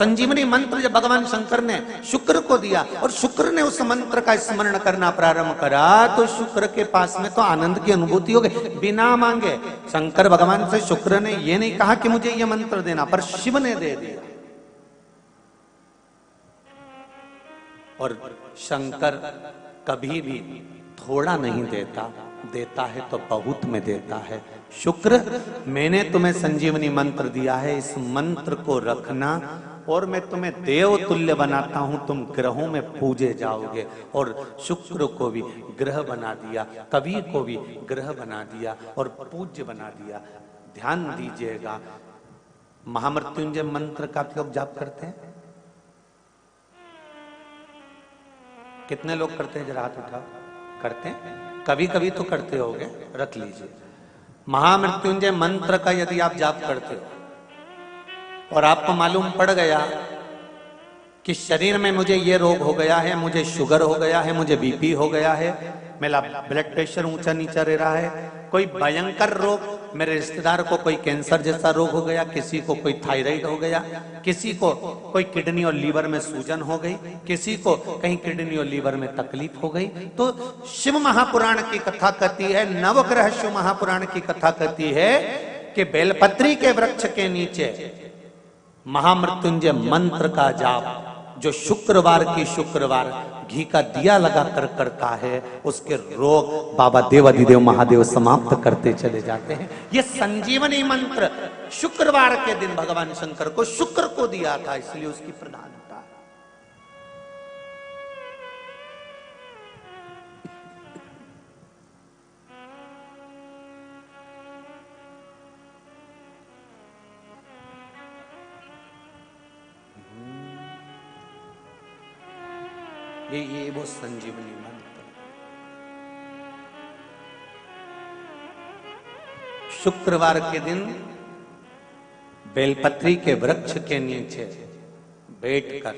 संजीवनी मंत्र जब भगवान शंकर ने शुक्र को दिया और शुक्र ने उस मंत्र का स्मरण करना प्रारंभ करा तो शुक्र के पास में तो आनंद की अनुभूति हो गई बिना मांगे। शंकर भगवान से शुक्र ने ये नहीं कहा कि मुझे ये मंत्र देना, पर शिव ने दे दिया। और शंकर कभी भी थोड़ा नहीं देता, देता है तो बहुत में देता है। शुक्र, मैंने तुम्हें संजीवनी मंत्र दिया है, इस मंत्र को रखना और मैं तुम्हें देव तुल्य बनाता हूं, तुम ग्रहों में पूजे जाओगे। और शुक्र को भी ग्रह बना दिया, कवि को भी ग्रह बना दिया और पूज्य बना दिया। ध्यान दीजिएगा, महामृत्युंजय मंत्र का लोग जाप करते हैं? कितने लोग करते हैं? जरा हाथ उठाओ। करते हैं? कभी कभी तो करते होगे, रख लीजिए। महामृत्युंजय मंत्र का यदि आप जाप करते हो और आपको मालूम पड़ गया कि शरीर में मुझे ये रोग हो गया है, मुझे शुगर हो गया है, मुझे बीपी हो गया है, मेरा ब्लड प्रेशर ऊंचा नीचा रह रहा है, कोई भयंकर रोग, मेरे रिश्तेदार को कोई कैंसर जैसा रोग हो गया, किसी को कोई थायराइड हो गया, किसी को कोई किडनी और लीवर में सूजन हो गई, किसी को कहीं किडनी और लीवर में तकलीफ हो गई, तो शिव महापुराण की कथा कहती है, नवग्रह शिव महापुराण की कथा कहती है कि बेलपत्री के वृक्ष के नीचे महामृत्युंजय मंत्र का जाप जो शुक्रवार की शुक्रवार घी का दिया लगा कर करता है, उसके रोग बाबा देवाधिदेव महादेव समाप्त करते चले जाते हैं। ये संजीवनी मंत्र शुक्रवार के दिन भगवान शंकर को शुक्र को दिया था, इसलिए उसकी प्रधानता। ये वो संजीवनी मंत्र। शुक्रवार के दिन बेलपत्री के वृक्ष के नीचे बैठकर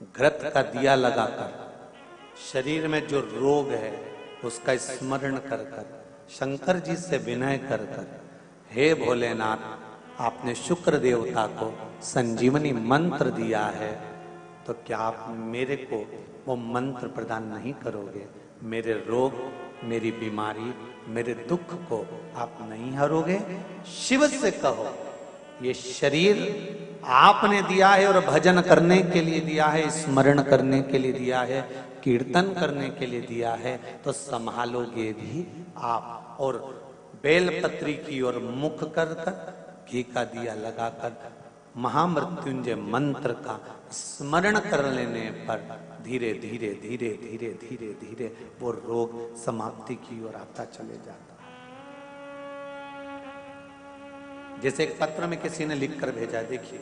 घृत का दिया लगाकर शरीर में जो रोग है उसका स्मरण कर कर शंकर जी से विनय कर कर, हे भोलेनाथ, आपने शुक्र देवता को संजीवनी मंत्र दिया है, तो क्या आप मेरे को वो मंत्र प्रदान नहीं करोगे? मेरे रोग, मेरी बीमारी, मेरे दुख को आप नहीं हरोगे? शिव से कहो, ये शरीर आपने दिया है और भजन करने के लिए दिया है, स्मरण करने के लिए दिया है, कीर्तन करने के लिए दिया है, तो संभालोगे भी आप। और बेलपत्री की ओर मुख कर कर घी का दिया लगाकर महामृत्युंजय मंत्र का स्मरण कर लेने पर धीरे धीरे धीरे धीरे धीरे धीरे वो रोग समाप्ति की ओर आता चले जाता है। जैसे एक पत्र में किसी ने लिखकर भेजा, देखिए,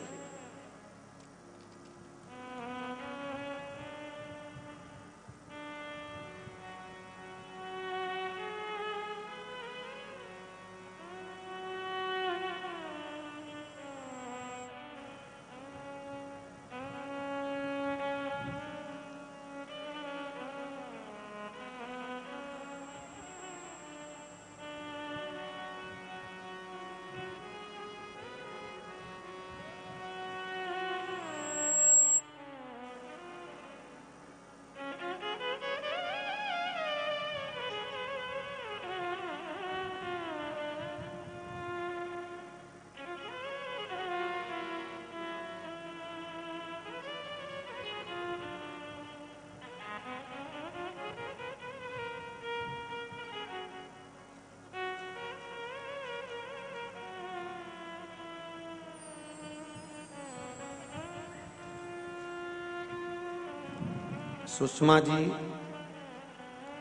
सुषमा जी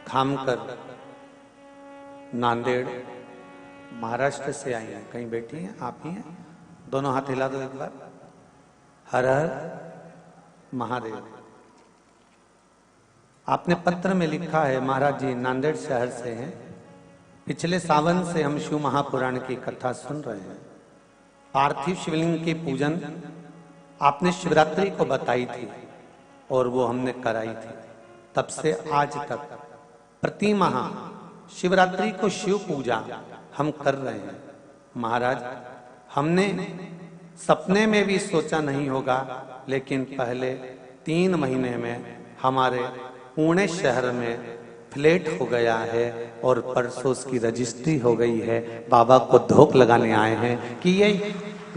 खामकर नांदेड़ महाराष्ट्र से आई हैं, कहीं बैठी हैं? आप ही हैं? दोनों हाथ हिला दो एक बार। हर हर महादेव। आपने पत्र में लिखा है, महाराज जी नांदेड़ शहर से हैं, पिछले सावन से हम शिव महापुराण की कथा सुन रहे हैं। पार्थिव शिवलिंग की पूजन आपने शिवरात्रि को बताई थी और वो हमने कराई थी। तब से आज तक प्रति माह शिवरात्रि को शिव पूजा हम कर रहे हैं। महाराज, हमने सपने में भी सोचा नहीं होगा, लेकिन पहले 3 महीने में हमारे पुणे शहर में फ्लैट हो गया है और परसों उसकी रजिस्ट्री हो गई है। बाबा को धोख लगाने आए हैं कि ये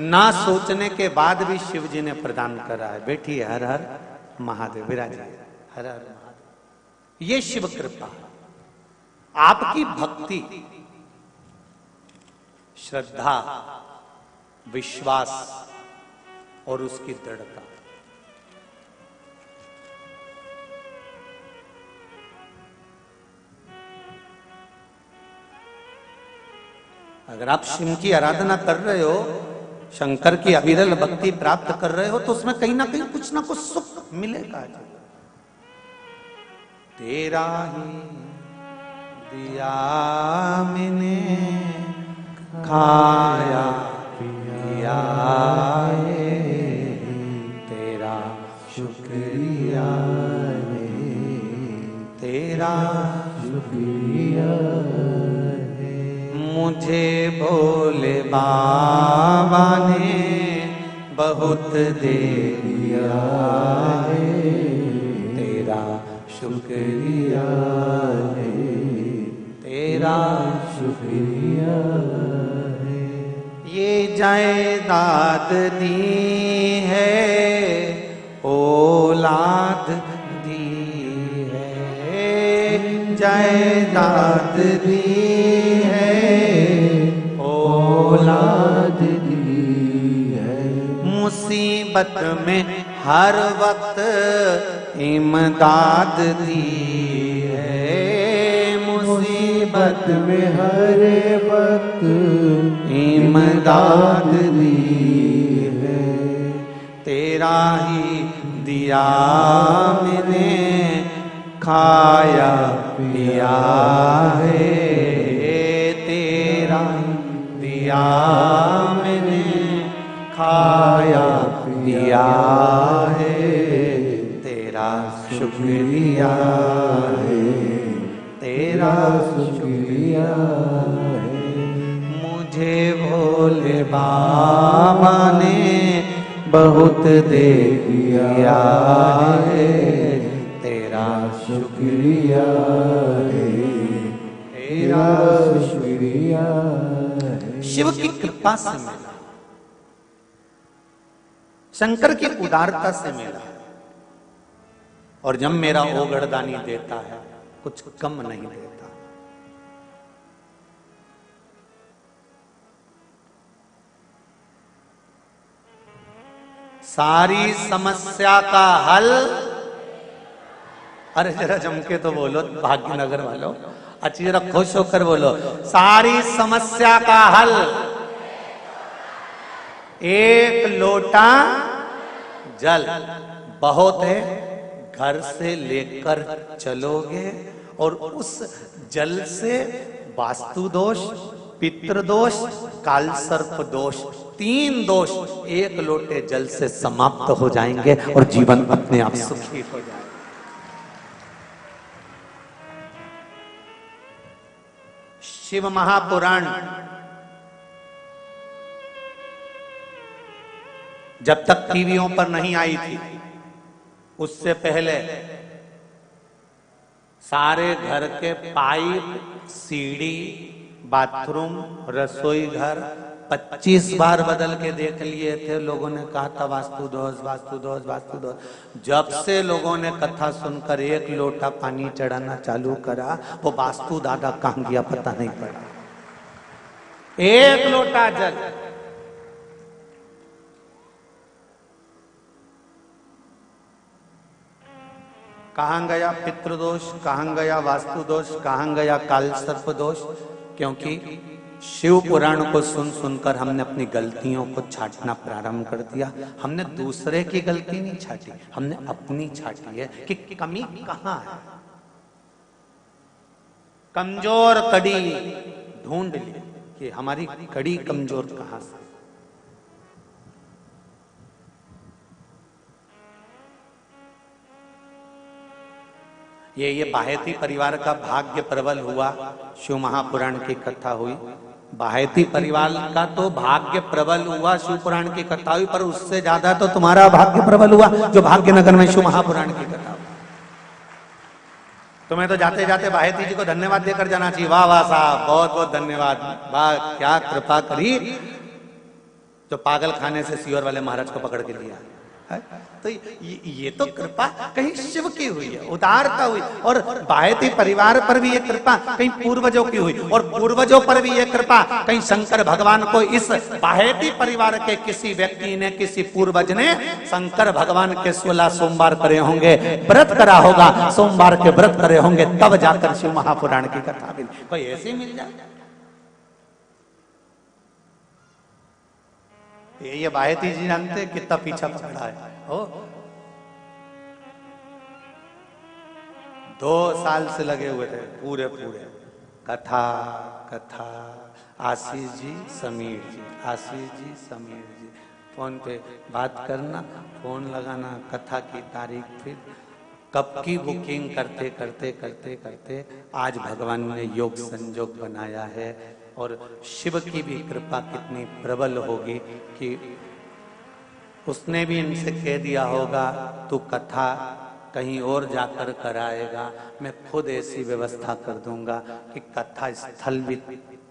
ना सोचने के बाद भी शिव जी ने प्रदान करा है। बेटी हर हर महादेव विराज, हर हर महादेव। ये शिव कृपा, आपकी भक्ति, श्रद्धा, विश्वास और उसकी दृढ़ता। अगर आप शिव की आराधना कर रहे हो, शंकर की अविरल भक्ति प्राप्त कर रहे हो, तो उसमें कहीं ना कुछ सुख मिलेगा। तेरा ही दिया मैंने खाया पिया है, तेरा शुक्रिया है, तेरा शुक्रिया है। मुझे भोले बाबा ने बहुत दे दिया है, तेरा शुक्रिया है, तेरा शुक्रिया है। ये जायदाद दी है, औलाद दी है, जायदाद दी है, औलाद दी है। मुसीबत में हर वक्त इमदाद दी है, मुसीबत में हर वक्त इमदाद दी है। तेरा ही दिया मैंने खाया पिया है, तेरा दिया मैंने खाया पिया है, तेरा शुक्रिया है, तेरा शुक्रिया है। मुझे भोले बाबा ने बहुत दे दिया है, तेरा शुक्रिया है, तेरा शुक्रिया है। शिव की कृपा से मिला, शंकर की उदारता से मिला। और जब मेरा ओगड़दानी देता है, कुछ कम नहीं देता। सारी समस्या का हल, अरे जरा जम के तो बोलो भाग्यनगर वालों, अच्छी जरा खुश होकर बोलो, सारी समस्या का हल एक लोटा जल। बहुत है, घर से लेकर चलोगे और उस जल से वास्तु दोष, पितृ दोष, काल सर्प दोष, 3 दोष एक लोटे जल से समाप्त हो जाएंगे और जीवन अपने आप सुखी हो जाएगा। शिव महापुराण जब तक टीवियों पर नहीं आई थी, उससे पहले सारे घर के पाइप, सीढ़ी, बाथरूम, रसोई घर 25 बार बदल के देख लिए थे। लोगों ने कहा था वास्तु दोष, वास्तु दोष, वास्तु दोष। जब से लोगों ने कथा सुनकर एक लोटा पानी चढ़ाना चालू करा, वो वास्तु दादा कहां गया पता नहीं पड़ा। एक लोटा जल, कहां गया पितृदोष, कहां गया वास्तु दोष, कहां गया काल सर्प दोष? क्योंकि शिव पुराण को सुन सुनकर हमने अपनी गलतियों को छांटना प्रारंभ कर दिया। हमने दूसरे की गलती नहीं छाटी, हमने अपनी छाटी है कि कमी कहां है। कमजोर कड़ी ढूंढ ली कि हमारी कड़ी कमजोर कहां से। ये बाहेती परिवार का भाग्य प्रबल हुआ। शिव महापुराण की कथा हुई, बाहेती परिवार का तो भाग्य प्रबल हुआ शिव पुराण की कथा हुई, पर उससे ज्यादा तो तुम्हारा भाग्य प्रबल हुआ जो भाग्यनगर में शिव महापुराण की कथा हुई। तुम्हें तो जाते जाते बाहेती जी को धन्यवाद देकर जाना चाहिए। वाह वाह साहब, बहुत बहुत धन्यवाद, वाह क्या कृपा करी जो पागल खाने से सियोर वाले महाराज को पकड़ के लिया। तो ये तो कृपा कहीं शिव की हुई है, उदारता हुई, और बाहेती परिवार पर भी ये कृपा कहीं पूर्वजों की हुई, और पूर्वजों पर भी ये कृपा कहीं शंकर भगवान को इस बाहेती परिवार के किसी व्यक्ति ने, किसी पूर्वज ने शंकर भगवान के 16 सोमवार करे होंगे, व्रत करा होगा, सोमवार के व्रत करे होंगे, तब जाकर शिव महापुराण की कथा मिली। कोई ऐसे ही मिल जाए? ये बाहेती जी जानते कितना पीछा पकड़ा है। ओ 2 साल से लगे हुए थे पूरे कथा कथा। आशीष जी, समीर जी, आशीष जी, समीर जी, फोन पे बात करना, फोन लगाना, कथा की तारीख, फिर कब की बुकिंग करते करते करते करते आज भगवान ने योग संजोग बनाया है। और शिव की भी कृपा कितनी प्रबल होगी कि उसने भी इनसे कह दिया होगा तू कथा कहीं और जाकर कराएगा, मैं खुद ऐसी व्यवस्था कर दूंगा कि कथा स्थल भी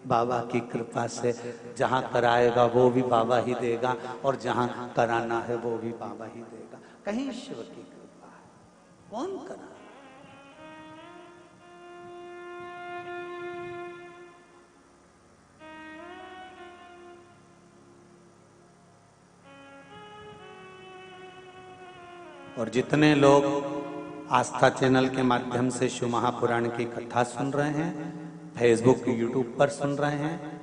बाबा की कृपा से जहां कराएगा वो भी बाबा ही देगा, और जहां कराना है वो भी बाबा ही देगा। कहीं शिव की कृपा है, कौन करा? और जितने लोग आस्था चैनल के माध्यम से शिव महापुराण की कथा सुन रहे हैं, फेसबुक यूट्यूब पर सुन रहे हैं,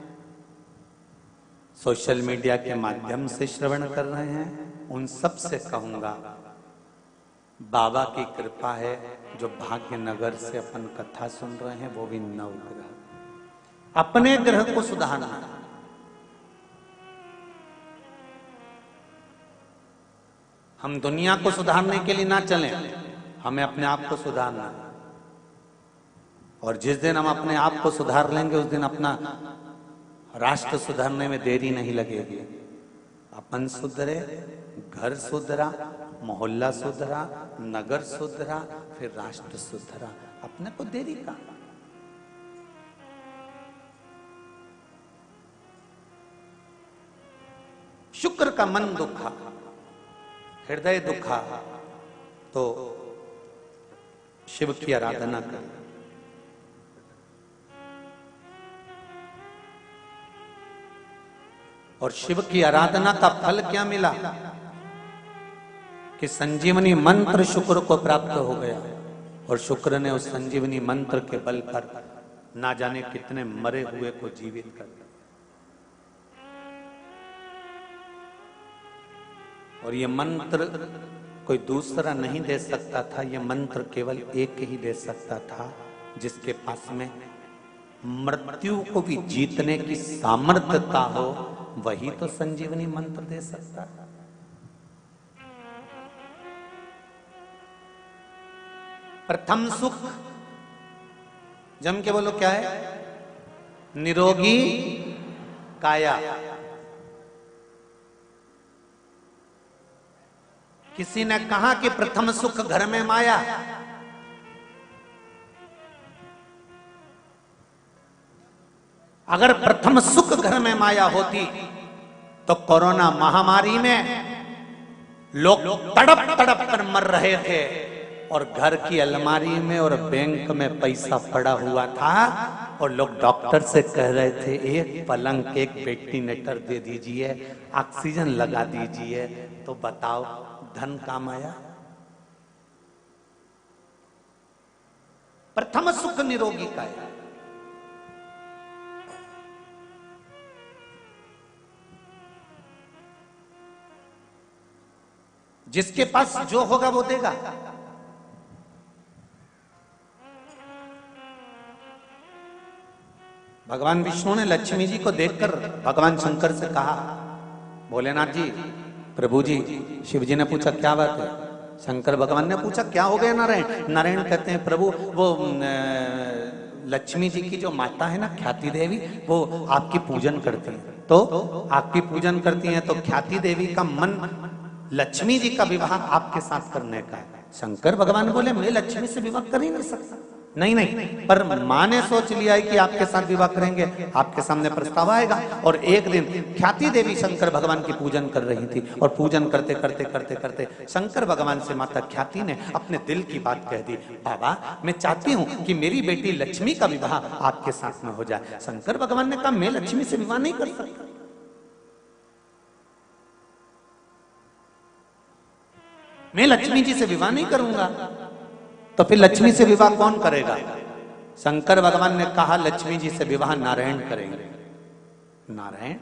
सोशल मीडिया के माध्यम से श्रवण कर रहे हैं, उन सब से कहूंगा बाबा की कृपा है जो भाग्यनगर से अपन कथा सुन रहे हैं, वो भी 9 ग्रह। अपने ग्रह को सुधारना, हम दुनिया को सुधारने के लिए ना चलें, हमें अपने आप को सुधारना है। और जिस दिन हम अपने आप को सुधार लेंगे उस दिन अपना राष्ट्र सुधारने में देरी नहीं लगेगी। अपन सुधरे, घर सुधरा, मोहल्ला सुधरा, नगर सुधरा, फिर राष्ट्र सुधरा, अपने को देरी का। शुक्र का मन दुखा, हृदय दुखा, तो शिव की आराधना करें। और शिव की आराधना का फल क्या मिला कि संजीवनी मंत्र शुक्र को प्राप्त हो गया, और शुक्र ने उस संजीवनी मंत्र के बल पर ना जाने कितने मरे हुए को जीवित कर दिया। और ये मंत्र कोई दूसरा नहीं दे सकता था, ये मंत्र केवल एक ही दे सकता था जिसके पास में मृत्यु को भी जीतने की सामर्थ्यता हो, वही तो संजीवनी मंत्र दे सकता है। प्रथम सुख, जम के बोलो क्या है? निरोगी काया। किसी ने कहा कि प्रथम सुख घर में माया, अगर प्रथम सुख घर में माया होती तो कोरोना महामारी में लोग तड़प तड़प कर मर रहे थे, और घर की अलमारी में और बैंक में पैसा पड़ा हुआ था, और लोग डॉक्टर से कह रहे थे एक पलंग, एक वेंटिलेटर दे दीजिए, ऑक्सीजन लगा दीजिए। तो बताओ धन काम आया? प्रथम सुख निरोगी काया। जिसके पास जो होगा वो देगा। भगवान विष्णु ने लक्ष्मी जी को देखकर भगवान शंकर से कहा, भोलेनाथ जी, प्रभु जी, शिव जी ने पूछा क्या बात है? शंकर भगवान ने पूछा क्या हो गया नारायण? नारायण कहते हैं प्रभु वो लक्ष्मी जी की जो माता है ना ख्याति देवी, वो आपकी पूजन करती है। तो आपकी पूजन करती हैं, तो ख्याति देवी का मन लक्ष्मी जी का विवाह आपके साथ करने का है। शंकर भगवान बोले मैं लक्ष्मी से विवाह कर ही नहीं सकता। नहीं नहीं, पर माँ ने सोच लिया है कि आपके साथ विवाह करेंगे, आपके सामने प्रस्ताव आएगा। और एक दिन ख्याति देवी शंकर भगवान की पूजन कर रही थी, और पूजन करते करते करते करते शंकर भगवान से माता ख्याति ने अपने दिल की बात कह दी, बाबा मैं चाहती हूँ कि मेरी बेटी लक्ष्मी का विवाह आपके साथ में हो जाए। शंकर भगवान ने कहा मैं लक्ष्मी से विवाह नहीं कर सकता, मैं लक्ष्मी जी से विवाह नहीं करूंगा। तो फिर लक्ष्मी से विवाह कौन करेगा? शंकर भगवान ने कहा लक्ष्मी जी से विवाह नारायण करेंगे। नारायण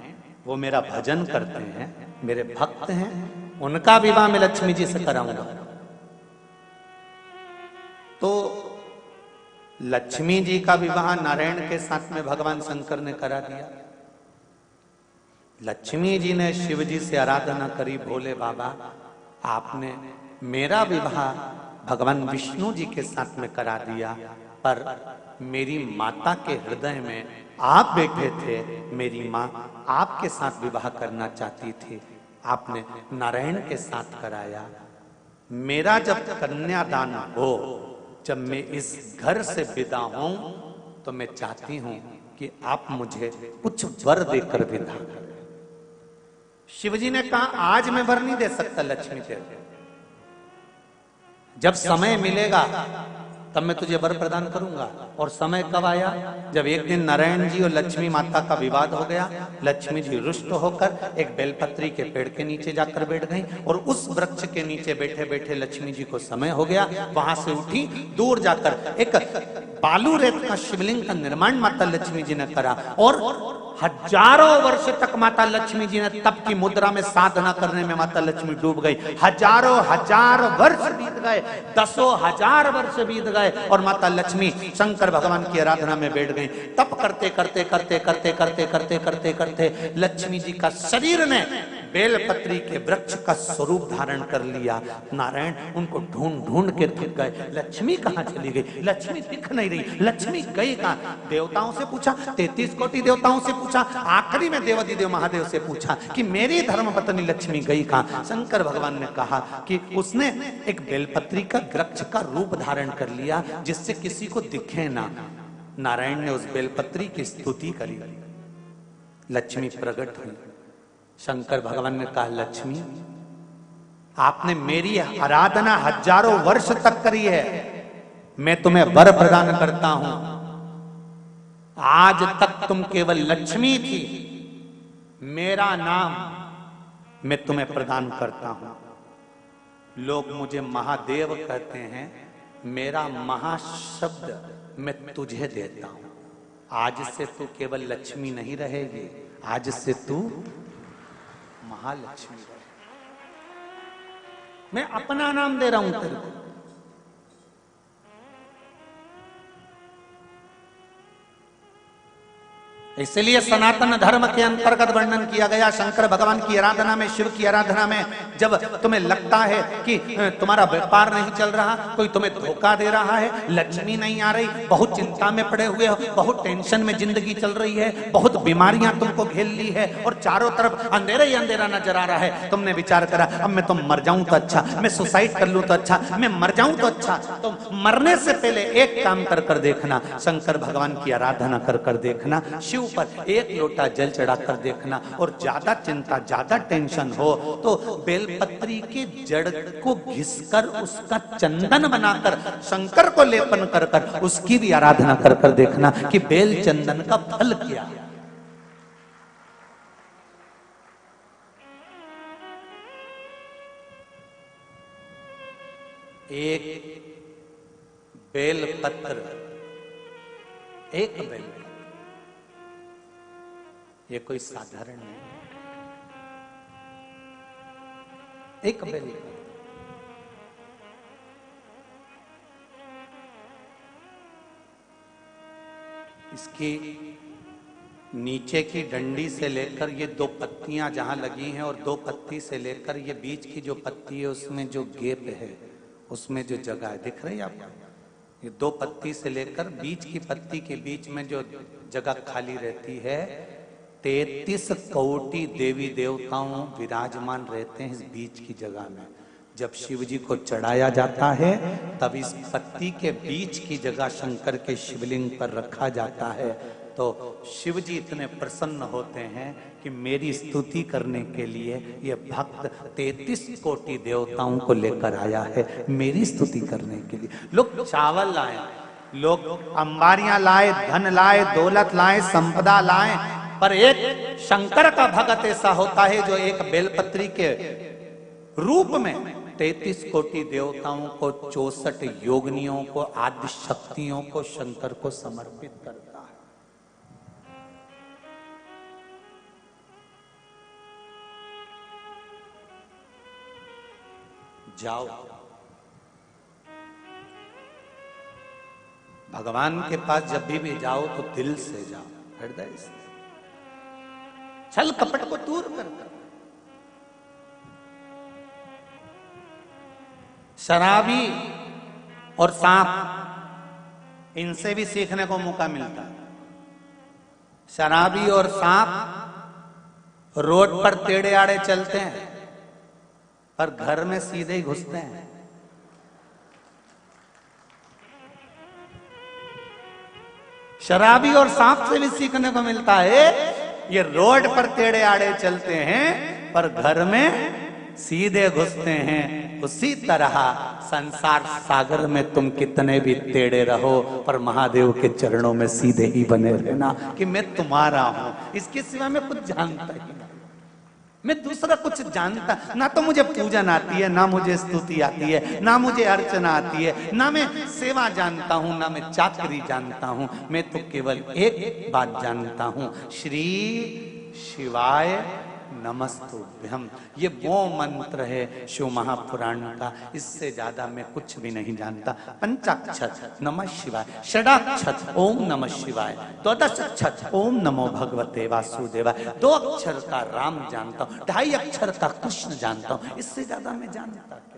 वो मेरा भजन करते हैं, मेरे भक्त हैं, उनका विवाह मैं लक्ष्मी जी से कराऊंगा। तो लक्ष्मी जी का विवाह नारायण के साथ में भगवान शंकर ने करा दिया। लक्ष्मी जी ने शिव जी से आराधना करी, भोले बाबा आपने मेरा विवाह भगवान विष्णु जी के साथ में करा दिया, पर मेरी माता के हृदय में आप बैठे थे, मेरी माँ आपके साथ विवाह करना चाहती थी, आपने नारायण के साथ कराया। मेरा जब कन्यादान हो, जब मैं इस घर से विदा हूं, तो मैं चाहती हूं कि आप मुझे कुछ वर देकर विदा करें। शिवजी ने कहा आज मैं वर नहीं दे सकता लक्ष्मी देवी, जब समय मिलेगा तब मैं तुझे वर प्रदान करूंगा। और समय कब आया? जब एक दिन नारायण जी और लक्ष्मी माता का विवाद हो गया। लक्ष्मी जी रुष्ट होकर एक बेलपत्री के पेड़ के नीचे जाकर बैठ गई, और उस वृक्ष के नीचे बैठे बैठे लक्ष्मी जी को समय हो गया। वहां से उठी, दूर जाकर एक बालू रेत का शिवलिंग का निर्माण माता लक्ष्मी जी ने करा, और हजारों वर्ष तक माता लक्ष्मी जी ने तप की मुद्रा में साधना करने में माता लक्ष्मी डूब गई। हजारों हजार वर्ष बीत गए, दसों हजार वर्ष बीत गए, और माता लक्ष्मी शंकर भगवान की आराधना में बैठ गई। तप करते करते करते करते करते करते करते करते लक्ष्मी जी का शरीर ने बेलपत्री के वृक्ष का स्वरूप धारण कर लिया। नारायण उनको ढूंढ ढूंढ के थक गए, लक्ष्मी कहां चली गई? लक्ष्मी दिख नहीं रही, लक्ष्मी गई कहां? देवताओं से पूछा, 33 कोटि देवताओं से पूछा, आखिरी में देवाधिदेव महादेव से पूछा कि मेरी धर्मपत्नी लक्ष्मी गई कहां? शंकर भगवान ने कहा कि उसने एक बेलपत्री का वृक्ष का रूप धारण कर लिया, जिससे किसी को दिखे ना। नारायण ने उस बेलपत्री की स्तुति करी, लक्ष्मी प्रकट हुई। शंकर भगवान ने कहा लक्ष्मी आपने मेरी आराधना हजारों वर्ष तक करी है, मैं तुम्हें वर प्रदान करता हूं। आज तक तुम केवल लक्ष्मी थी, मेरा नाम मैं तुम्हें प्रदान करता हूं। लोग मुझे महादेव कहते हैं, मेरा महाशब्द मैं तुझे देता हूं। आज से तू केवल लक्ष्मी नहीं रहेगी, आज से तू महालक्ष्मी रहे। मैं अपना नाम दे रहा हूं तेरे को। इसलिए सनातन धर्म के अंतर्गत वर्णन किया गया। शंकर भगवान की आराधना में, शिव की आराधना में, जब तुम्हें लगता है कि तुम्हारा व्यापार नहीं चल रहा, कोई तुम्हें धोखा दे रहा है, लक्ष्मी नहीं आ रही, बहुत चिंता में पड़े हुए हो, बहुत टेंशन में जिंदगी चल रही है, बहुत बीमारियां तुमको घेर ली है, और चारों तरफ अंधेरा ही अंधेरा नजर आ रहा है, तुमने विचार करा अब मैं तो मर जाऊं तो अच्छा, मैं सुसाइड कर लूं तो अच्छा, मैं मर जाऊं तो अच्छा। तो मरने से पहले एक काम कर देखना, शंकर भगवान की आराधना कर देखना, शिव पर एक लोटा जल चढ़ाकर देखना, और ज्यादा चिंता, ज्यादा टेंशन हो तो बेलपत्री के जड़ को घिसकर उसका चंदन बनाकर शंकर को लेपन कर उसकी भी आराधना कर देखना कि बेल चंदन का फल क्या है। एक बेल पत्र, एक बेल, ये कोई साधारण नहीं, एक बेल। इसकी नीचे की डंडी से लेकर ये दो पत्तियां जहां लगी हैं, और दो पत्ती से लेकर ये बीच की जो पत्ती है उसमें जो गैप है, उसमें जो जगह है, दिख रही है आपको? ये 2 पत्ती से लेकर बीच की पत्ती के बीच में जो जगह खाली रहती है, 33 कोटि देवी देवताओं विराजमान रहते हैं इस बीच की जगह में। जब शिव जी को चढ़ाया जाता है तब इस पत्ती के बीच की जगह शंकर के शिवलिंग पर रखा जाता है। तो शिव जी इतने प्रसन्न होते हैं कि मेरी स्तुति करने के लिए ये भक्त 33 कोटि देवताओं को लेकर आया है मेरी स्तुति करने के लिए। लोग चावल लाए, लोग अंबारियां लाए, धन लाए, दौलत लाए, संपदा लाए, पर एक शंकर का भक्त ऐसा होता है जो एक बेलपत्री के रूप में 33 कोटि देवताओं को, 64 योगिनियों को, आदि शक्तियों को शंकर को समर्पित करता है। जाओ भगवान के पास जब भी जाओ तो दिल से जाओ, हृदय से, छल कपट को दूर कर। शराबी और सांप, इनसे भी सीखने को मौका मिलता है। शराबी और सांप रोड पर टेढ़े आड़े चलते हैं पर घर में सीधे ही घुसते हैं। शराबी और सांप से भी सीखने को मिलता है, ये रोड पर टेढ़े आड़े चलते हैं पर घर में सीधे घुसते हैं। उसी तरह संसार सागर में तुम कितने भी टेढ़े रहो पर महादेव के चरणों में सीधे ही बने रहना कि मैं तुम्हारा हूं, इसके सिवा मैं कुछ जानता ही नहीं, मैं दूसरा कुछ जानता ना। तो मुझे पूजन आती है, ना मुझे स्तुति आती है, ना मुझे अर्चना आती है, ना मैं सेवा जानता हूं, ना मैं चाकरी जानता हूं। मैं तो केवल एक बात जानता हूं, श्री शिवाय नमस्तुभ्यम। ये वो मंत्र है शिव महापुराण का, इससे ज्यादा मैं कुछ भी नहीं जानता। पंचाक्षर नमः शिवाय, षडाक्षर ओम नमः शिवाय, द्वादशाक्षर ओम नमो भगवते वासुदेवाय, 2 अक्षर का राम जानता हूँ, 2.5 अक्षर का कृष्ण जानता हूँ, इससे ज्यादा मैं जानता क्या।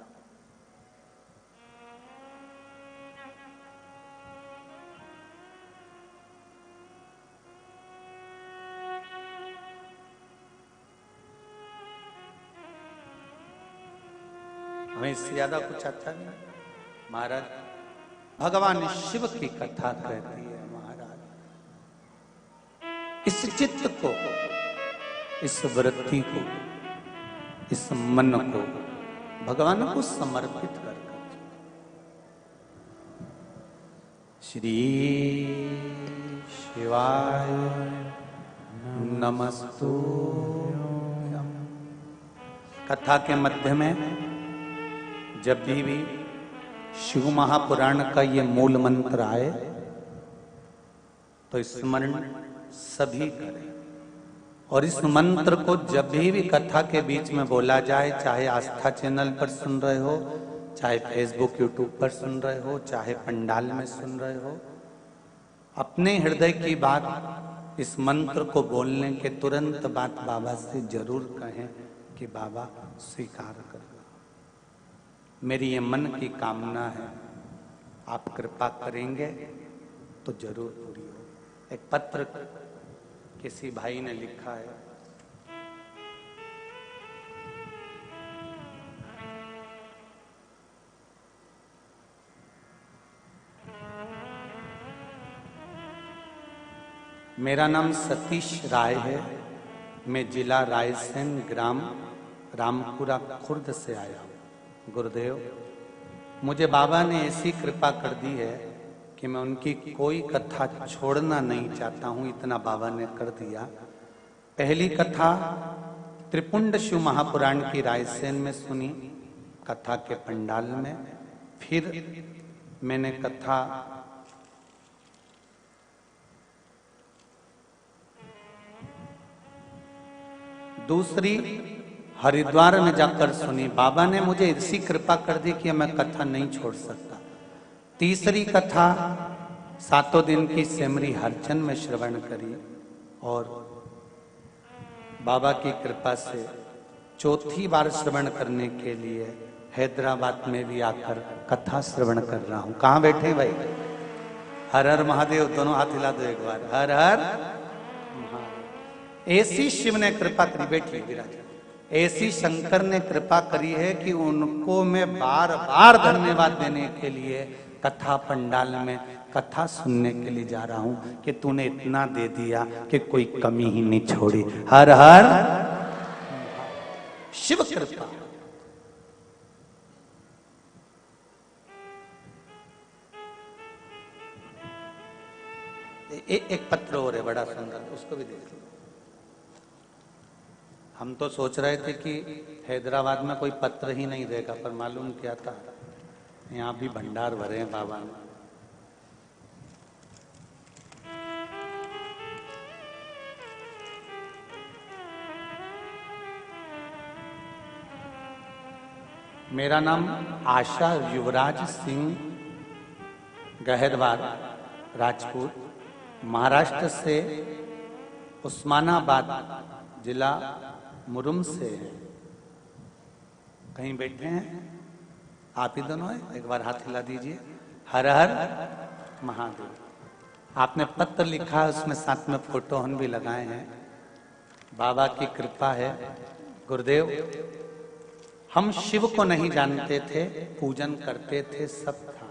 हमें इससे ज्यादा कुछ आता नहीं। महाराज भगवान शिव की कथा कहती है, महाराज इस चित्त को, इस वृत्ति को, इस मन को भगवान को समर्पित कर श्री शिवाय नमस्तुभ्यम। कथा के मध्य में जब भी शिव महापुराण का ये मूल मंत्र आए तो स्मरण सभी करें, और इस मंत्र को जब भी कथा के बीच में बोला जाए, चाहे आस्था चैनल पर सुन रहे हो, चाहे फेसबुक यूट्यूब पर सुन रहे हो, चाहे पंडाल में सुन रहे हो, अपने हृदय की बात इस मंत्र को बोलने के तुरंत बाद बाबा से जरूर कहें कि बाबा स्वीकार कर, मेरी ये मन की कामना है, आप कृपा करेंगे तो जरूर पूरी हो। एक पत्र किसी भाई ने लिखा है, मेरा नाम सतीश राय है, मैं जिला रायसेन, ग्राम रामपुरा खुर्द से आया हूँ। गुरुदेव, मुझे बाबा ने ऐसी कृपा कर दी है कि मैं उनकी कोई कथा छोड़ना नहीं चाहता हूं, इतना बाबा ने कर दिया। पहली कथा त्रिपुंड शिव महापुराण की रायसेन में सुनी, कथा के पंडाल में। फिर मैंने कथा दूसरी हरिद्वार में जाकर सुनी। बाबा ने मुझे ऐसी कृपा कर दी कि मैं कथा नहीं छोड़ सकता। तीसरी कथा 7 दिन की सेमरी हरचंद में श्रवण करी, और बाबा की कृपा से चौथी बार श्रवण करने के लिए हैदराबाद में भी आकर कथा श्रवण कर रहा हूं। कहां बैठे भाई? हर हर महादेव, दोनों हाथ हिला दो एक बार, हर हर महादेव। ऐसी शिव ने कृपा करी, बैठी विराज, ऐसी शंकर ने कृपा करी है कि उनको मैं बार बार धन्यवाद देने के लिए कथा पंडाल में कथा सुनने के लिए जा रहा हूं कि तूने इतना दे दिया कि कोई कमी ही नहीं छोड़ी। हर हर शिव कृपा। एक पत्र और है बड़ा सुंदर, उसको भी देख लो। हम तो सोच रहे थे कि हैदराबाद में कोई पत्र ही नहीं देगा, पर मालूम क्या था, यहाँ भी भंडार भरे हैं बाबा ने। मेरा नाम आशा युवराज सिंह गहरवार राजपूत, महाराष्ट्र से उस्मानाबाद जिला मुरुम से है। कहीं बैठे हैं आप ही दोनों हैं? एक बार हाथ हिला दीजिए। हर हर महादेव। आपने पत्र लिखा, उसमें साथ में फोटो हम भी लगाए हैं। बाबा की कृपा है। गुरुदेव, हम शिव को नहीं जानते थे, पूजन करते थे, सब था।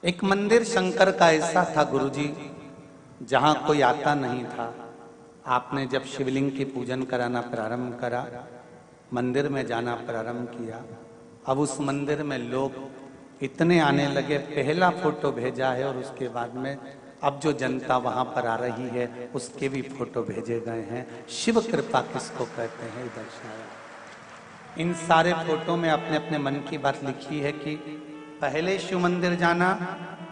एक मंदिर शंकर का ऐसा था गुरुजी, जहां कोई आता नहीं था। आपने जब शिवलिंग की पूजन कराना प्रारंभ करा, मंदिर में जाना प्रारंभ किया, अब उस मंदिर में लोग इतने आने लगे। पहला फोटो भेजा है और उसके बाद में अब जो जनता वहां पर आ रही है उसके भी फोटो भेजे गए हैं। शिव कृपा किसको कहते हैं दर्शाया। इन सारे फोटो में अपने अपने मन की बात लिखी है कि पहले शिव मंदिर जाना,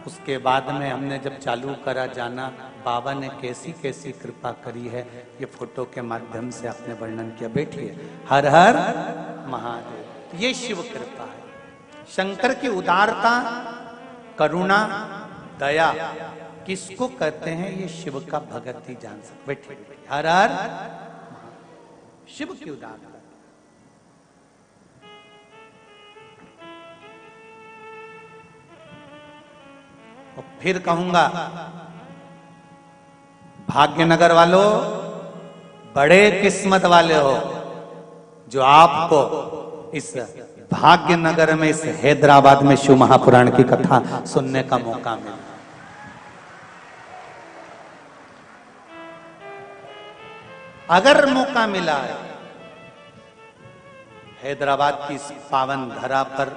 उसके बाद में हमने जब चालू करा जाना, बाबा ने कैसी कैसी कृपा करी है ये फोटो के माध्यम से आपने वर्णन किया। बैठिए। हर हर महादेव। ये शिव कृपा है, शंकर की उदारता, करुणा, दया किसको कहते हैं ये शिव का भगत ही जान सकते। बैठिए। हर हर शिव की उदारता। और फिर कहूंगा, भाग्यनगर वालों बड़े किस्मत वाले हो जो आपको इस भाग्यनगर में, इस हैदराबाद में शिव महापुराण की कथा सुनने का मौका मिला। अगर मौका मिला है हैदराबाद की इस पावन धरा पर,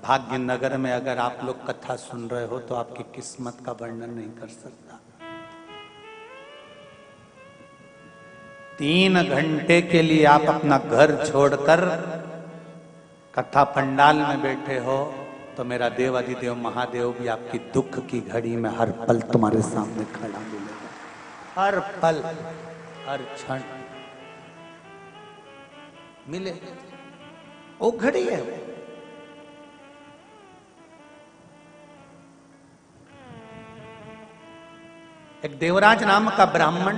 भाग्यनगर में अगर आप लोग कथा सुन रहे हो तो आपकी किस्मत का वर्णन नहीं कर सकता। 3 घंटे के लिए आप अपना घर छोड़कर कथा पंडाल में बैठे हो तो मेरा देव अधिदेव महादेव भी आपकी दुख की घड़ी में हर पल तुम्हारे सामने खड़ा मिलेगा। हर पल, हर क्षण मिले। वो घड़ी है वो। एक देवराज नाम का ब्राह्मण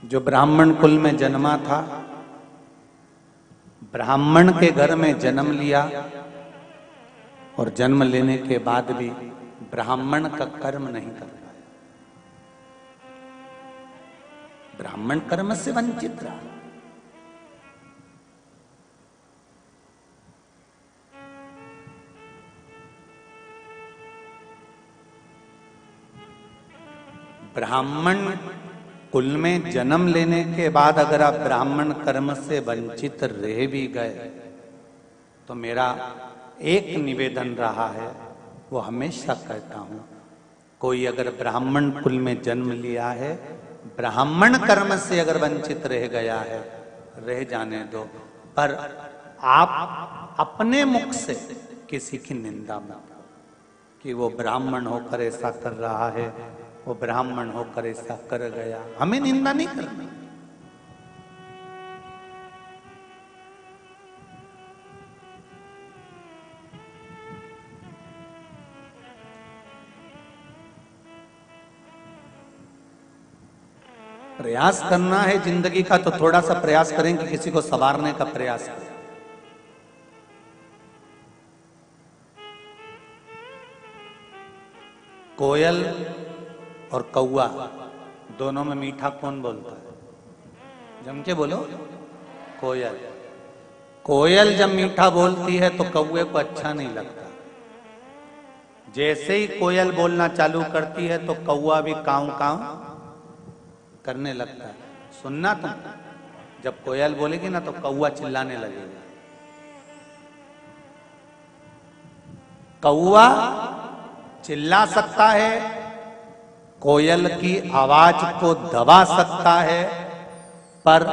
जो ब्राह्मण कुल में जन्मा था, ब्राह्मण के घर में जन्म लिया और जन्म लेने के बाद भी ब्राह्मण का कर्म नहीं कर पाया। ब्राह्मण कर्म से वंचित रहा। ब्राह्मण कुल में जन्म लेने के बाद अगर आप ब्राह्मण कर्म से वंचित रह भी गए तो मेरा एक निवेदन रहा है, वो हमेशा कहता हूं, कोई अगर ब्राह्मण कुल में जन्म लिया है, ब्राह्मण कर्म से अगर वंचित रह गया है, रह जाने दो, पर आप अपने मुख से किसी की निंदा मत कि वो ब्राह्मण होकर ऐसा कर रहा है, वो ब्राह्मण होकर ऐसा कर गया। हमें निंदा नहीं करनी। प्रयास करना है जिंदगी का तो थोड़ा सा प्रयास करें कि किसी को संवारने का प्रयास करें। कोयल और कौआ दोनों में मीठा कौन बोलता है? जम के बोलो। कोयल। कोयल जब मीठा बोलती है तो कौए को अच्छा नहीं लगता। जैसे ही कोयल बोलना चालू करती है तो कौआ भी काऊ काऊ करने लगता है। सुनना तुम, जब कोयल बोलेगी ना तो कौआ चिल्लाने लगेगा। कौआ चिल्ला सकता है, कोयल की आवाज को दबा सकता है, पर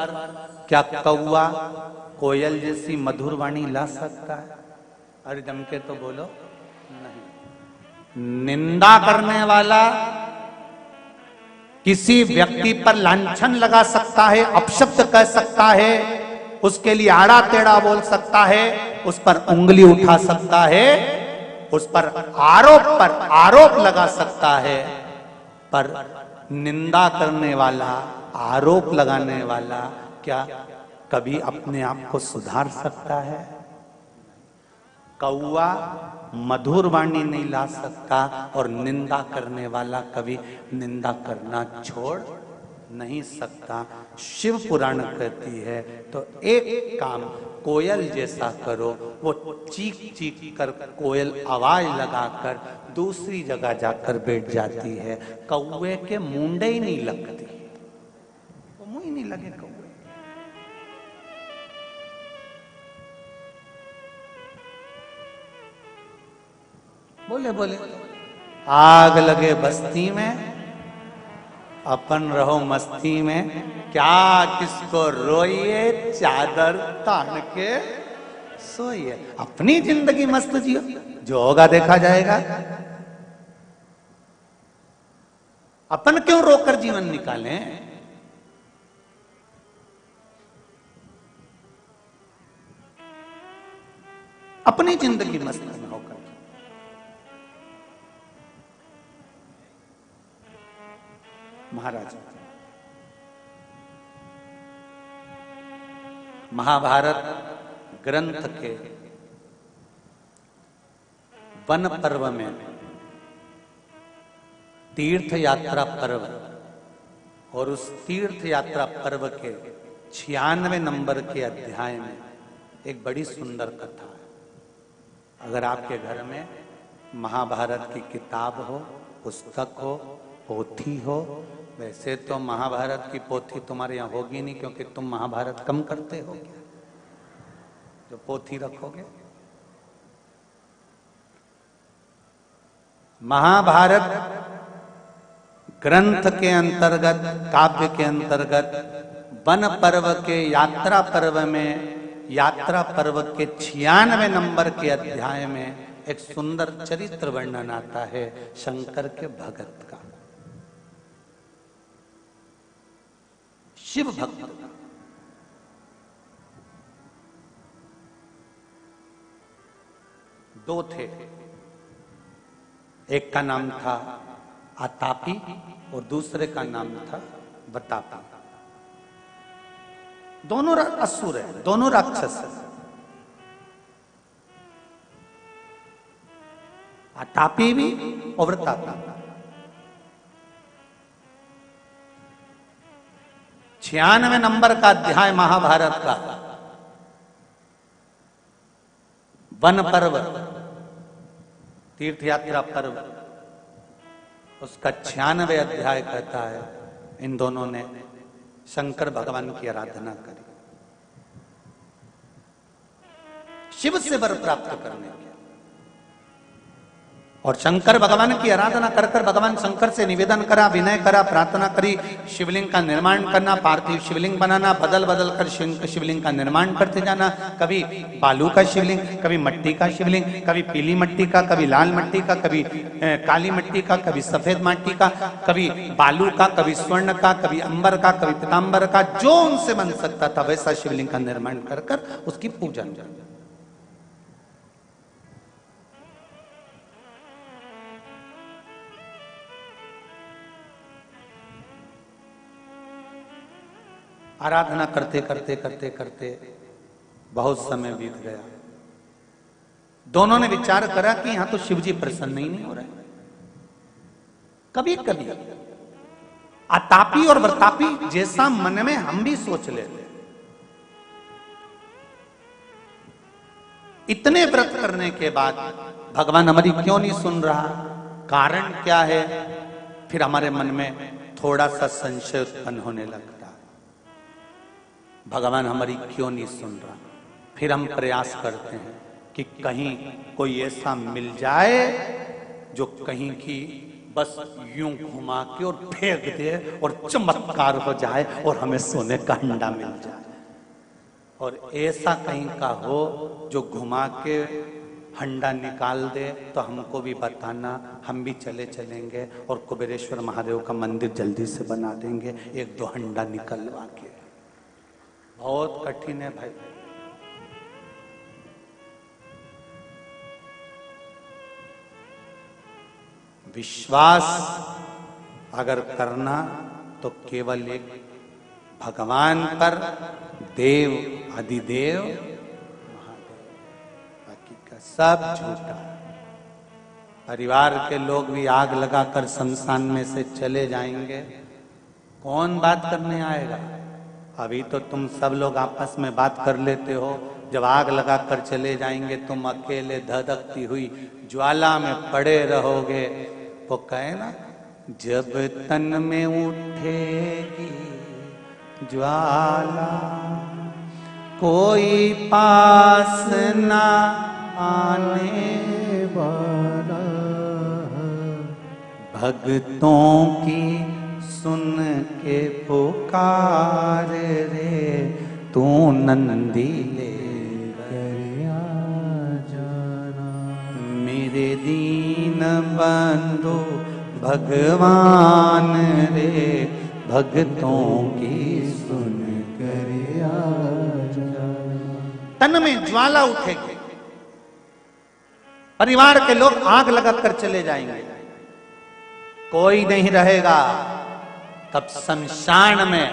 क्या कौआ कोयल जैसी मधुर वाणी ला सकता है? अरे जम के तो बोलो। नहीं। निंदा करने वाला किसी व्यक्ति पर लांछन लगा सकता है, अपशब्द कह सकता है, उसके लिए आड़ा टेढ़ा बोल सकता है, उस पर उंगली उठा सकता है, उस पर आरोप लगा सकता है, पर निंदा करने वाला, आरोप लगाने वाला क्या कभी अपने आप को सुधार सकता है? कौआ मधुर वाणी नहीं ला सकता और निंदा करने वाला कभी निंदा करना छोड़ नहीं सकता। शिव पुराण कहती है तो एक काम कोयल जैसा करो, वो चीख चीख कर कोयल आवाज लगाकर दूसरी जगह जाकर बैठ जाती है। कौवे के मुंडे ही नहीं लगती, वो मुंह ही नहीं लगे कौवे। बोले बोले आग लगे बस्ती में, अपन रहो मस्ती में, क्या किसको रोइए, चादर तान के सोइए। अपनी जिंदगी मस्त जियो, जो होगा देखा जाएगा। अपन क्यों रोकर जीवन निकालें? अपनी जिंदगी मस्त में होकर। महाराज, महाभारत ग्रंथ के वन पर्व में तीर्थ यात्रा पर्व, और उस तीर्थ यात्रा पर्व के 96 नंबर के अध्याय में एक बड़ी सुंदर कथा है। अगर आपके घर में महाभारत की किताब हो, पुस्तक हो, पोथी हो, वैसे तो महाभारत की पोथी तुम्हारे यहाँ होगी नहीं क्योंकि तुम महाभारत कम करते हो, क्या जो पोथी रखोगे। महाभारत ग्रंथ के अंतर्गत, काव्य के अंतर्गत वन पर्व के यात्रा पर्व में, यात्रा पर्व के 96 नंबर के अध्याय में एक सुंदर चरित्र वर्णन आता है शंकर के भगत का, शिव भक्त। दो थे, एक का नाम था आतापी और दूसरे का नाम था बतापी। दोनों असुर है, दोनों राक्षस है। आतापी भी और वृतापी। 96 नंबर का अध्याय महाभारत का वन पर्व, तीर्थ यात्रा पर्व, उसका 96 अध्याय कहता है इन दोनों ने शंकर भगवान की आराधना करी, शिव से वर प्राप्त करने के। और शंकर भगवान की आराधना कर कर भगवान शंकर से निवेदन करा, विनय करा, प्रार्थना करी, शिवलिंग का निर्माण करना, पार्थिव शिवलिंग बनाना, बदल बदल कर शिवलिंग का निर्माण करते जाना। कभी बालू का शिवलिंग, कभी मिट्टी का शिवलिंग, कभी पीली मिट्टी का, कभी लाल मिट्टी का, कभी काली मिट्टी का, कभी सफेद मिट्टी का, कभी बालू का, कभी स्वर्ण का, कभी अंबर का, कभी पीताम्बर का, जो उनसे बन सकता था वैसा शिवलिंग का निर्माण कर कर उसकी पूजा। आराधना करते करते करते करते बहुत समय बीत गया। दोनों ने विचार करा कि यहां तो शिव जी प्रसन्न ही नहीं हो रहे। कभी कभी अतापी और व्रतापी जैसा मन में हम भी सोच लेते, इतने व्रत करने के बाद भगवान हमारी क्यों नहीं सुन रहा, कारण क्या है? फिर हमारे मन में थोड़ा सा संशय उत्पन्न होने लगता, भगवान हमारी क्यों नहीं सुन रहा। फिर हम प्रयास करते हैं कि कहीं कोई ऐसा मिल जाए जो कहीं की बस यूं घुमा के और फेंक दे और चमत्कार हो जाए और हमें सोने का अंडा मिल जाए। और ऐसा कहीं का हो जो घुमा के हंडा निकाल दे तो हमको भी बताना, हम भी चले चलेंगे और कुबेरेश्वर महादेव का मंदिर जल्दी से बना देंगे, एक दो हंडा निकलवा के। बहुत कठिन है भाई। विश्वास अगर करना तो केवल एक भगवान पर, देव अधिदेव महादेव, बाकी का सब झूठा। परिवार के लोग भी आग लगाकर शमशान में से चले जाएंगे, कौन बात करने आएगा? अभी तो तुम सब लोग आपस में बात कर लेते हो, जब आग लगाकर चले जाएंगे तुम अकेले धधकती हुई ज्वाला में पड़े रहोगे। वो कहे ना, जब तन में उठेगी ज्वाला कोई पास ना आने वाला, भक्तों की सुन के पुकार रे तू नंदी ले कर आ जाना। मेरे दीन बंधु भगवान रे, भक्तों की सुन कर आ जाना। तन में ज्वाला उठेगी, परिवार के लोग आग लगाकर चले जाएंगे, कोई नहीं रहेगा। तब शमशान में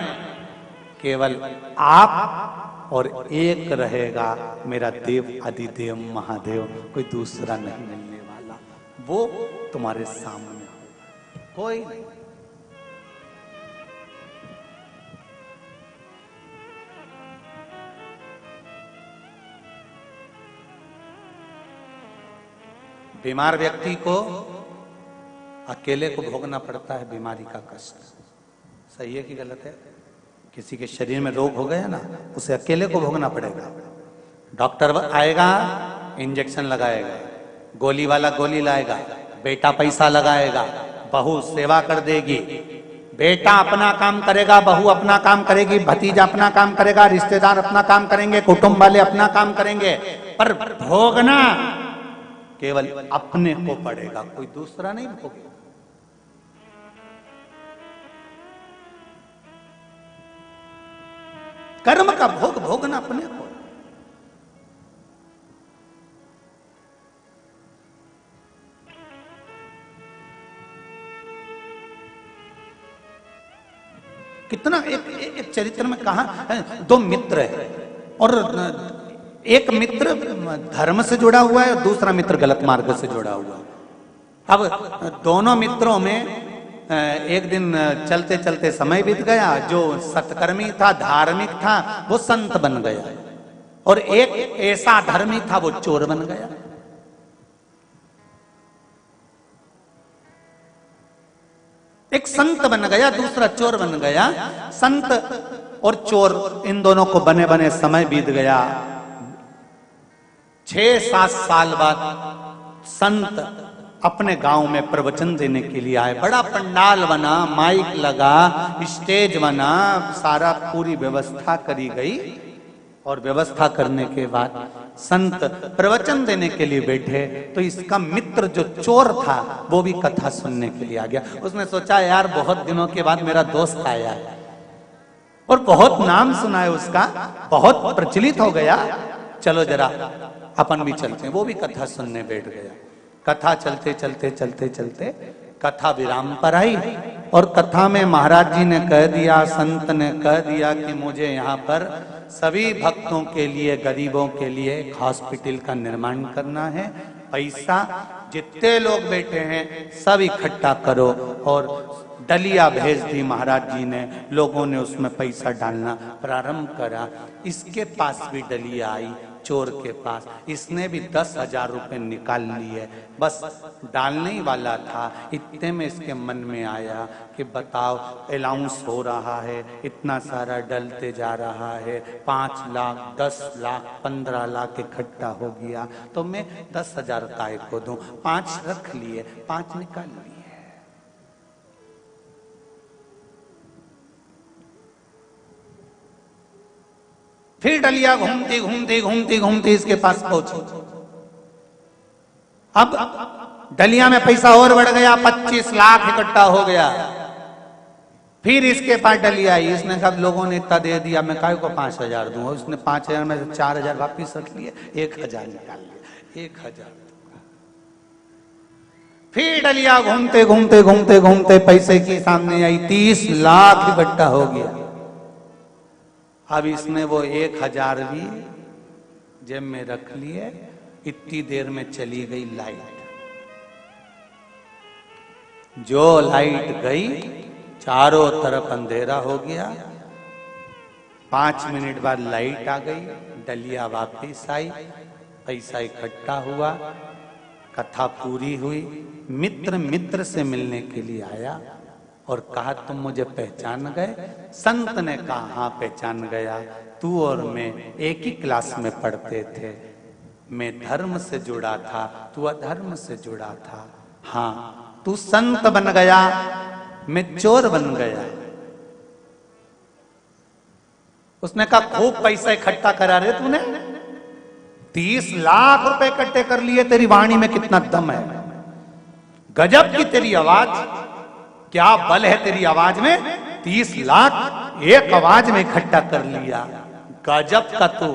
केवल आप और एक रहेगा, मेरा देव अधिदेव महादेव, कोई दूसरा नहीं मिलने वाला। वो तुम्हारे सामने होगा, कोई नहीं। बीमार व्यक्ति को अकेले को भोगना पड़ता है बीमारी का कष्ट। सही है कि गलत है? किसी के शरीर में रोग हो गया ना, उसे अकेले को भोगना पड़ेगा। डॉक्टर आएगा, इंजेक्शन लगाएगा, गोली वाला गोली लाएगा, बेटा पैसा लगाएगा, बहू सेवा कर देगी, बेटा अपना काम करेगा, बहू अपना काम करेगी, भतीजा अपना काम करेगा, रिश्तेदार अपना काम करेंगे, कुटुंब वाले अपना काम करेंगे, पर भोगना केवल अपने को पड़ेगा, कोई दूसरा नहीं भोगेगा। कर्म का भोग भोगना अपने को। कितना एक चरित्र में कहा, दो मित्र है और एक मित्र धर्म से जुड़ा हुआ है और दूसरा मित्र गलत मार्ग से जुड़ा हुआ है। अब दोनों मित्रों में एक दिन चलते चलते समय बीत गया, जो सत्कर्मी था, धार्मिक था, वो संत बन गया और एक ऐसा धर्मी था, वो चोर बन गया। एक संत बन गया, दूसरा चोर बन गया। संत और चोर इन दोनों को बने बने समय बीत गया। 6-7 साल बाद संत अपने गांव में प्रवचन देने के लिए आए। बड़ा पंडाल बना, माइक लगा, स्टेज बना, सारा पूरी व्यवस्था करी गई। और व्यवस्था करने के बाद संत प्रवचन देने के लिए बैठे तो इसका मित्र जो चोर था वो भी कथा सुनने के लिए आ गया। उसने सोचा, यार बहुत दिनों के बाद मेरा दोस्त आया है और बहुत नाम सुना है उसका, बहुत प्रचलित हो गया, चलो जरा अपन भी चलते हैं। वो भी कथा सुनने बैठ गया। कथा चलते चलते चलते चलते कथा विराम पर आई। और कथा में महाराज जी ने कह दिया, संत ने कह दिया कि मुझे यहाँ पर सभी भक्तों के लिए, गरीबों के लिए एक हॉस्पिटल का निर्माण करना है। पैसा जितने लोग बैठे हैं सब इकट्ठा करो। और डलिया भेज दी महाराज जी ने, लोगों ने उसमें पैसा डालना प्रारंभ करा। इसके पास भी डलिया आई, चोर के पास। इसने भी 10,000 रुपए निकाल लिए, बस डालने ही वाला था। इतने में इसके मन में आया कि बताओ, अलाउंस हो रहा है, इतना सारा डलते जा रहा है, 5 लाख, 10 लाख, 15 लाख इकट्ठा हो गया, तो मैं 10,000 काय को दूं। 5 रख लिए, 5 निकाल लिए। फिर डलिया घूमती घूमती घूमती घूमती इसके पास पहुंची। अब डलिया में पैसा और बढ़ गया, 25 लाख इकट्ठा हो गया। फिर इसके पास डलिया आई, इसने कहा लोगों ने इतना दे दिया, मैं काय को 5,000 दूंगा। उसने 5,000 में से 4,000 वापिस रख लिए, 1,000 निकाल लिया, 1,000। फिर डलिया घूमते घूमते घूमते घूमते पैसे की सामने आई, 30 लाख इकट्ठा हो गया। अब इसने वो 1,000 भी जेब में रख लिए। इतनी देर में चली गई लाइट। जो लाइट गई, चारों तरफ अंधेरा हो गया। 5 मिनट बाद लाइट आ गई, डलिया वापिस आई, पैसा इकट्ठा हुआ, कथा पूरी हुई। मित्र मित्र से मिलने के लिए आया और कहा तुम मुझे पहचान गए? संत ने कहा हाँ पहचान गया, तू और मैं एक ही क्लास में पढ़ते थे। मैं धर्म से जुड़ा था, तू अधर्म से जुड़ा था। हाँ, तू संत बन गया, मैं चोर बन गया। उसने कहा खूब पैसा इकट्ठा करा रे तूने, 30 लाख रुपए इकट्ठे कर लिए। तेरी वाणी में कितना दम है, गजब की तेरी आवाज, क्या बल है तेरी आवाज में। 30 लाख एक आवाज में इकट्ठा कर लिया। गजब का तू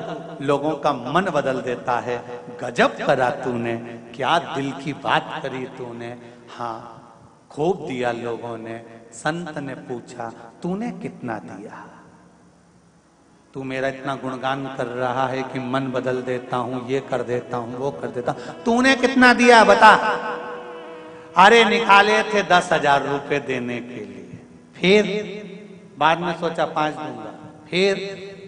लोगों का मन बदल देता है, गजब करा तूने, क्या दिल की बात करी तूने। हाँ, खूब दिया लोगों ने। संत ने पूछा तूने कितना दिया? तू मेरा इतना गुणगान कर रहा है कि मन बदल देता हूं, ये कर देता हूं, वो कर देता हूं, तूने कितना दिया बता। अरे निकाले थे 10,000 रुपए देने के लिए, फिर बाद में सोचा 5 दूंगा, फिर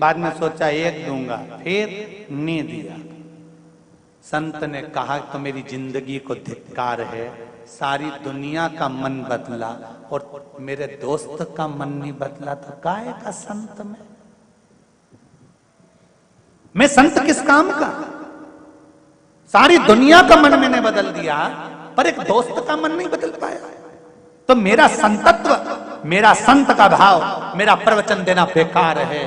बाद में सोचा 1 दूंगा, फिर नहीं दिया। संत ने कहा तो मेरी जिंदगी को धिक्कार है, सारी दुनिया का मन बदला और मेरे दोस्त का मन नहीं बदला, तो काहे का संत मैं संत किस काम का? सारी दुनिया का मन मैंने बदल दिया पर एक दोस्त का मन नहीं बदल पाया। तो मेरा संतत्व, मेरा संत का भाव, मेरा प्रवचन देना बेकार है।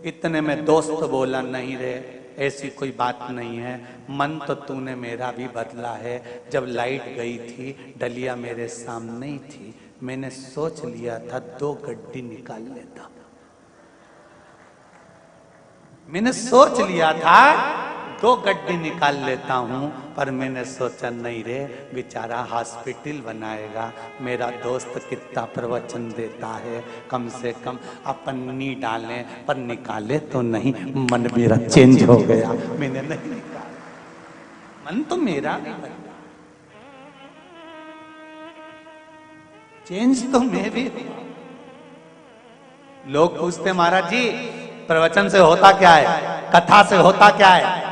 इतने में दोस्त बोला नहीं रे, ऐसी कोई बात नहीं है, मन तो तूने मेरा भी बदला है। जब लाइट गई थी, डलिया मेरे सामने ही थी, मैंने सोच लिया था 2 गड्डी निकाल लेता। मैंने सोच लिया था 2 गड्डी निकाल लेता हूं, पर मैंने सोचा नहीं रे, बेचारा हॉस्पिटल बनाएगा, मेरा दोस्त कितना प्रवचन देता है, कम से कम अपन नहीं डालें, पर निकाले तो नहीं। मन मेरा चेंज हो गया, मैंने नहीं निकाला, मन तो मेरा नहीं बदला, चेंज तो मैं भी। लोग पूछते महाराज जी प्रवचन से होता क्या है, कथा से होता क्या है,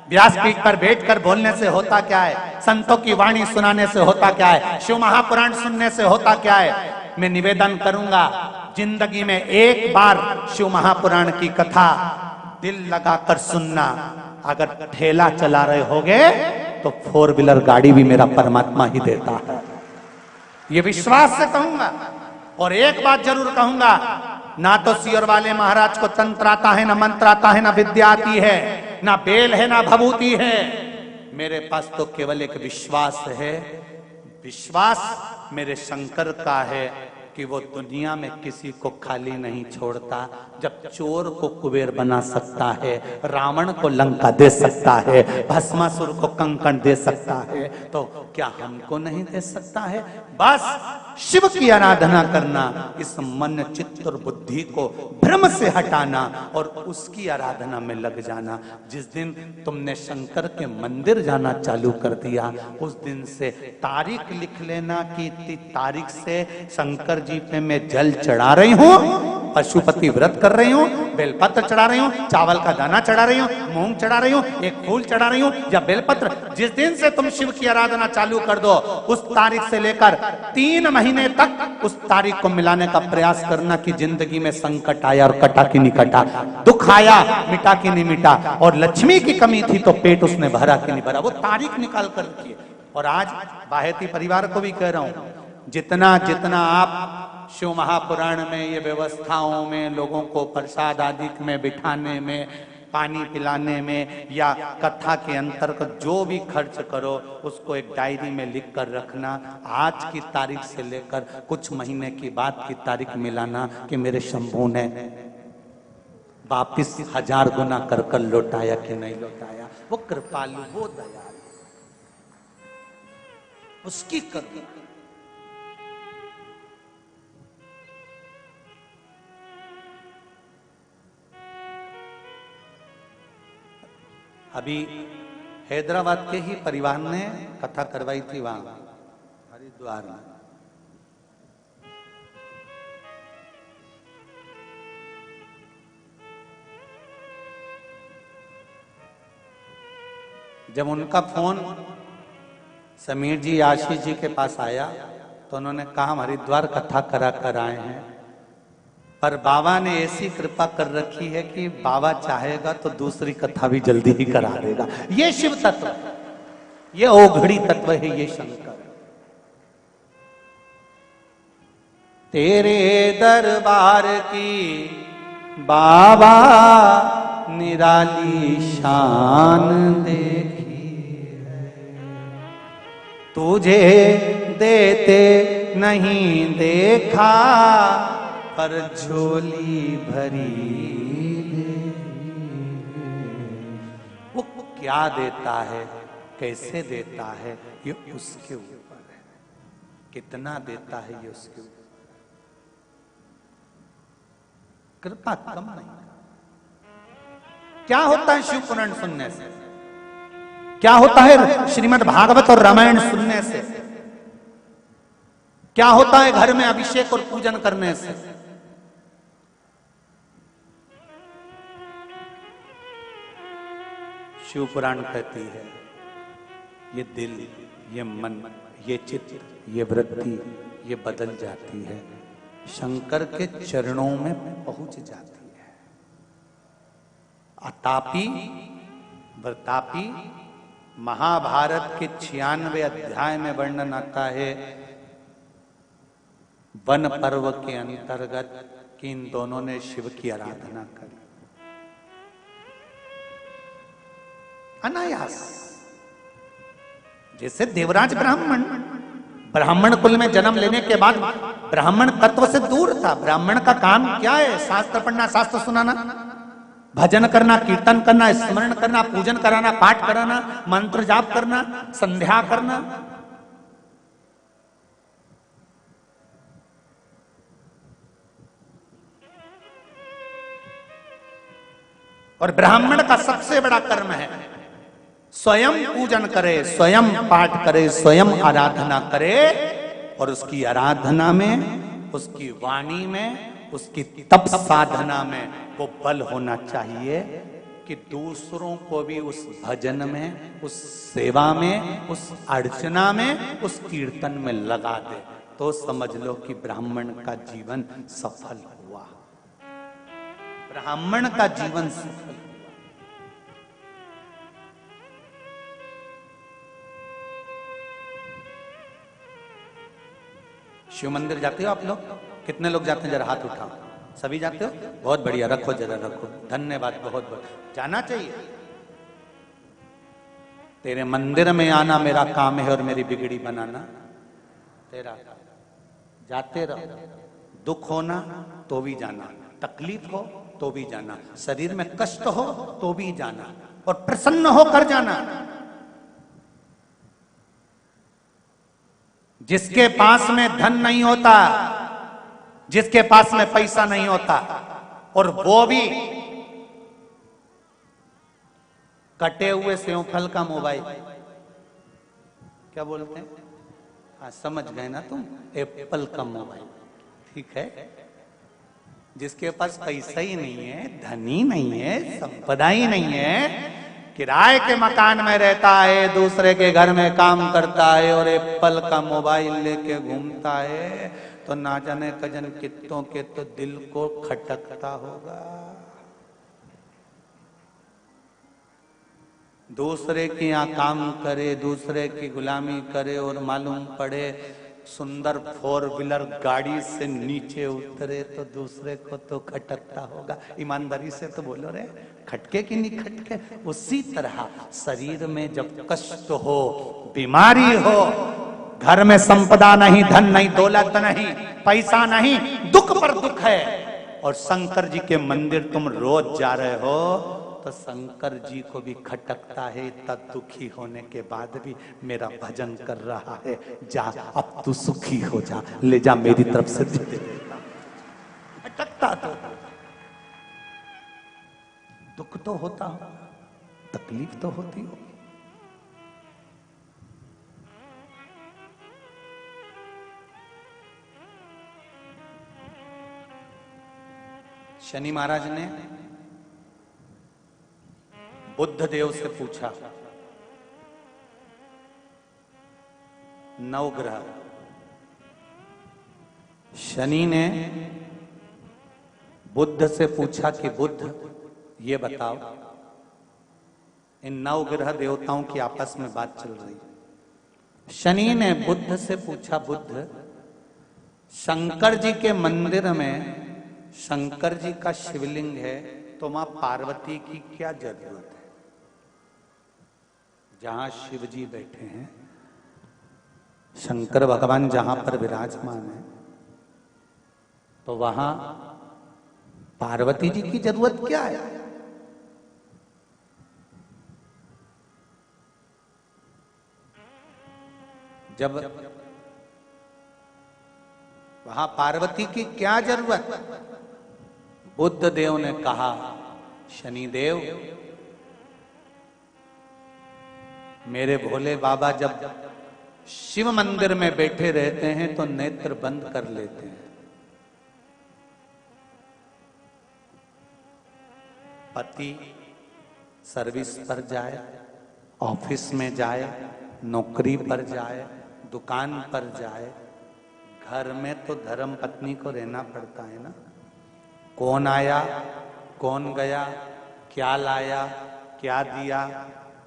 व्यासपीठ पर बैठकर बोलने से होता क्या है, संतों की वाणी सुनाने से होता क्या है, शिव महापुराण सुनने से होता क्या है? मैं निवेदन करूंगा, जिंदगी में एक बार शिव महापुराण की कथा दिल लगाकर सुनना। अगर ठेला चला रहे होगे तो 4 व्हीलर गाड़ी भी मेरा परमात्मा ही देता है, ये विश्वास से कहूंगा। और एक बात जरूर कहूंगा, ना तो सियोर वाले महाराज को तंत्र आता है, ना मंत्र आता है, ना विद्या आती है, ना बेल है, ना भभूति है। मेरे पास तो केवल एक विश्वास है, विश्वास मेरे शंकर का है, कि वो दुनिया में किसी को खाली नहीं छोड़ता। जब चोर को कुबेर बना सकता है, रावण को लंका दे सकता है, भस्मासुर को कंकण दे सकता है, तो क्या हमको नहीं दे सकता है? बस शिव की आराधना करना, इस मन चित्त और बुद्धि को भ्रम से हटाना और उसकी आराधना में लग जाना। जिस दिन तुमने शंकर के मंदिर जाना चालू कर दिया, उस दिन से तारीख लिख लेना कि इतनी तारीख से शंकर जी पे मैं जल चढ़ा रही हूं, पशुपति व्रत कर रही हूं, बेलपत्र चढ़ा रही हूं, चावल का दाना चढ़ा रही हूं, मूंग चढ़ा रही हूं, एक फूल चढ़ा रही हूं या बेलपत्र। जिस दिन से तुम शिव की आराधना चालू कर दो, उस तारीख से लेकर 3 महीने तक उस तारीख को मिलाने का प्रयास करना कि जिंदगी में संकट आया और कटा कि नहीं कटा, दुख आया मिटा कि नहीं मिटा, और लक्ष्मी की कमी थी तो पेट उसने भरा कि नहीं भरा, वो तारीख निकाल कर रखिए। और आज बाहेती परिवार को भी कह रहा हूं, जितना जितना आप शिव महापुराण में ये व्यवस्थाओं में, लोगों को प्रसाद आदि में बिठाने में, पानी पिलाने में या कथा के अंतर्गत जो भी खर्च करो, उसको एक डायरी में लिख कर रखना। आज की तारीख से लेकर कुछ महीने की बाद की तारीख मिलाना कि मेरे शंभू ने वापिस 1000 गुना कर कर लौटाया कि नहीं लौटाया। वो कृपालु, वो दयालु, उसकी करुणा। अभी हैदराबाद के ही परिवार ने कथा करवाई थी वहां हरिद्वार में। जब उनका फोन समीर जी, आशीष जी के पास आया तो उन्होंने कहा हम हरिद्वार कथा करा कर आए हैं, पर बाबा ने ऐसी कृपा कर रखी है कि बाबा चाहेगा तो दूसरी कथा भी जल्दी ही करा देगा। ये शिव तत्व, ये ओघड़ी तत्व है, ये शंकर। तेरे दरबार की बाबा निराली शान देखी है, तुझे देते नहीं देखा पर झोली भरी। वो क्या देता है, कैसे देता है, ये उसके ऊपर है। कितना देता है ये उसके ऊपर। कृपा कम नहीं। क्या होता है शिव पुराण सुनने से, क्या होता है श्रीमद् भागवत और रामायण सुनने से, क्या होता है घर में अभिषेक और पूजन करने से। शिव पुराण कहती है ये दिल, ये मन, ये चित्त, ये वृत्ति, ये बदल जाती है, शंकर के चरणों में पहुंच जाती है। अतापी वर्तापी महाभारत के 96 अध्याय में वर्णन आता है वन पर्व के अंतर्गत कि इन दोनों ने शिव की आराधना करी अनायास। जैसे देवराज ब्राह्मण कुल में जन्म लेने के बाद ब्राह्मण तत्व से दूर था। ब्राह्मण का काम क्या है? शास्त्र पढ़ना, शास्त्र सुनाना, भजन करना, कीर्तन करना, स्मरण करना, पूजन कराना, पाठ कराना, मंत्र जाप करना, संध्या करना। और ब्राह्मण का सबसे बड़ा कर्म है स्वयं पूजन करे, स्वयं पाठ करे, स्वयं आराधना करे, और उसकी आराधना में, उसकी वाणी में, उसकी तप साधना में वो बल होना चाहिए कि दूसरों को भी उस भजन में, उस सेवा में, उस अर्चना में, उस कीर्तन में लगा दे। तो समझ लो कि ब्राह्मण का जीवन सफल हुआ, ब्राह्मण का जीवन सफल। शिव मंदिर जाते हो आप लोग? कितने लोग जाते हैं? जरा हाथ उठाओ। सभी जाते हो? बहुत बढ़िया, रखो जरा रखो, धन्यवाद, बहुत बहुत जाना चाहिए। तेरे मंदिर में आना मेरा काम है और मेरी बिगड़ी बनाना तेरा। जाते रहो। दुख होना तो भी जाना, तकलीफ हो तो भी जाना, शरीर में कष्ट हो तो भी जाना, और प्रसन्न होकर जाना। जिसके पास में धन नहीं होता, जिसके पास में पैसा नहीं होता, और वो भी कटे हुए सेवफल का मोबाइल, क्या बोलते हैं, हाँ समझ गए ना तुम, एप्पल का मोबाइल, ठीक है। जिसके पास पैसा ही नहीं है, धन ही नहीं है, संपदा ही नहीं है, किराए के मकान में रहता है, दूसरे के घर में काम करता है और एप्पल का मोबाइल लेके घूमता है, तो ना जाने कजन कितनों के तो दिल को खटकता होगा। दूसरे के यहाँ काम करे, दूसरे की गुलामी करे, और मालूम पड़े सुंदर 4 व्हीलर गाड़ी से नीचे उतरे तो दूसरे को तो खटकता होगा। ईमानदारी से तो बोलो रे, खटके कि नहीं खटके। उसी तरह शरीर में जब कष्ट हो, बीमारी हो, घर में संपदा नहीं, धन नहीं, दौलत नहीं, पैसा नहीं, दुख पर दुख है, और शंकर जी के मंदिर तुम रोज जा रहे हो, तो शंकर जी को भी खटकता है, इतना दुखी होने के बाद भी मेरा भजन कर रहा है, जा अब तू सुखी हो जा, ले जा मेरी तरफ से दे देता। खटकता तो दुख तो होता हो, तकलीफ तो होती हो। शनि महाराज ने बुद्ध देव से पूछा, नवग्रह, शनि ने बुद्ध से पूछा कि बुद्ध ये बताओ, इन नवग्रह देवताओं की आपस में बात चल रही है। शनि ने बुद्ध से पूछा, बुद्ध शंकर जी के मंदिर में शंकर जी का शिवलिंग है, तो मां पार्वती की क्या जरूरत है? जहां शिव जी बैठे हैं, शंकर भगवान जहां पर विराजमान है, तो वहां पार्वती जी की जरूरत क्या है? जब वहां पार्वती की क्या जरूरत? बुद्ध देव ने कहा, शनिदेव, मेरे भोले बाबा जब शिव मंदिर में बैठे रहते हैं तो नेत्र बंद कर लेते हैं। पति सर्विस पर जाए, ऑफिस में जाए, नौकरी पर जाए, दुकान पर जाए, घर में तो धर्म पत्नी को रहना पड़ता है ना। कौन आया, कौन गया, क्या लाया, क्या दिया,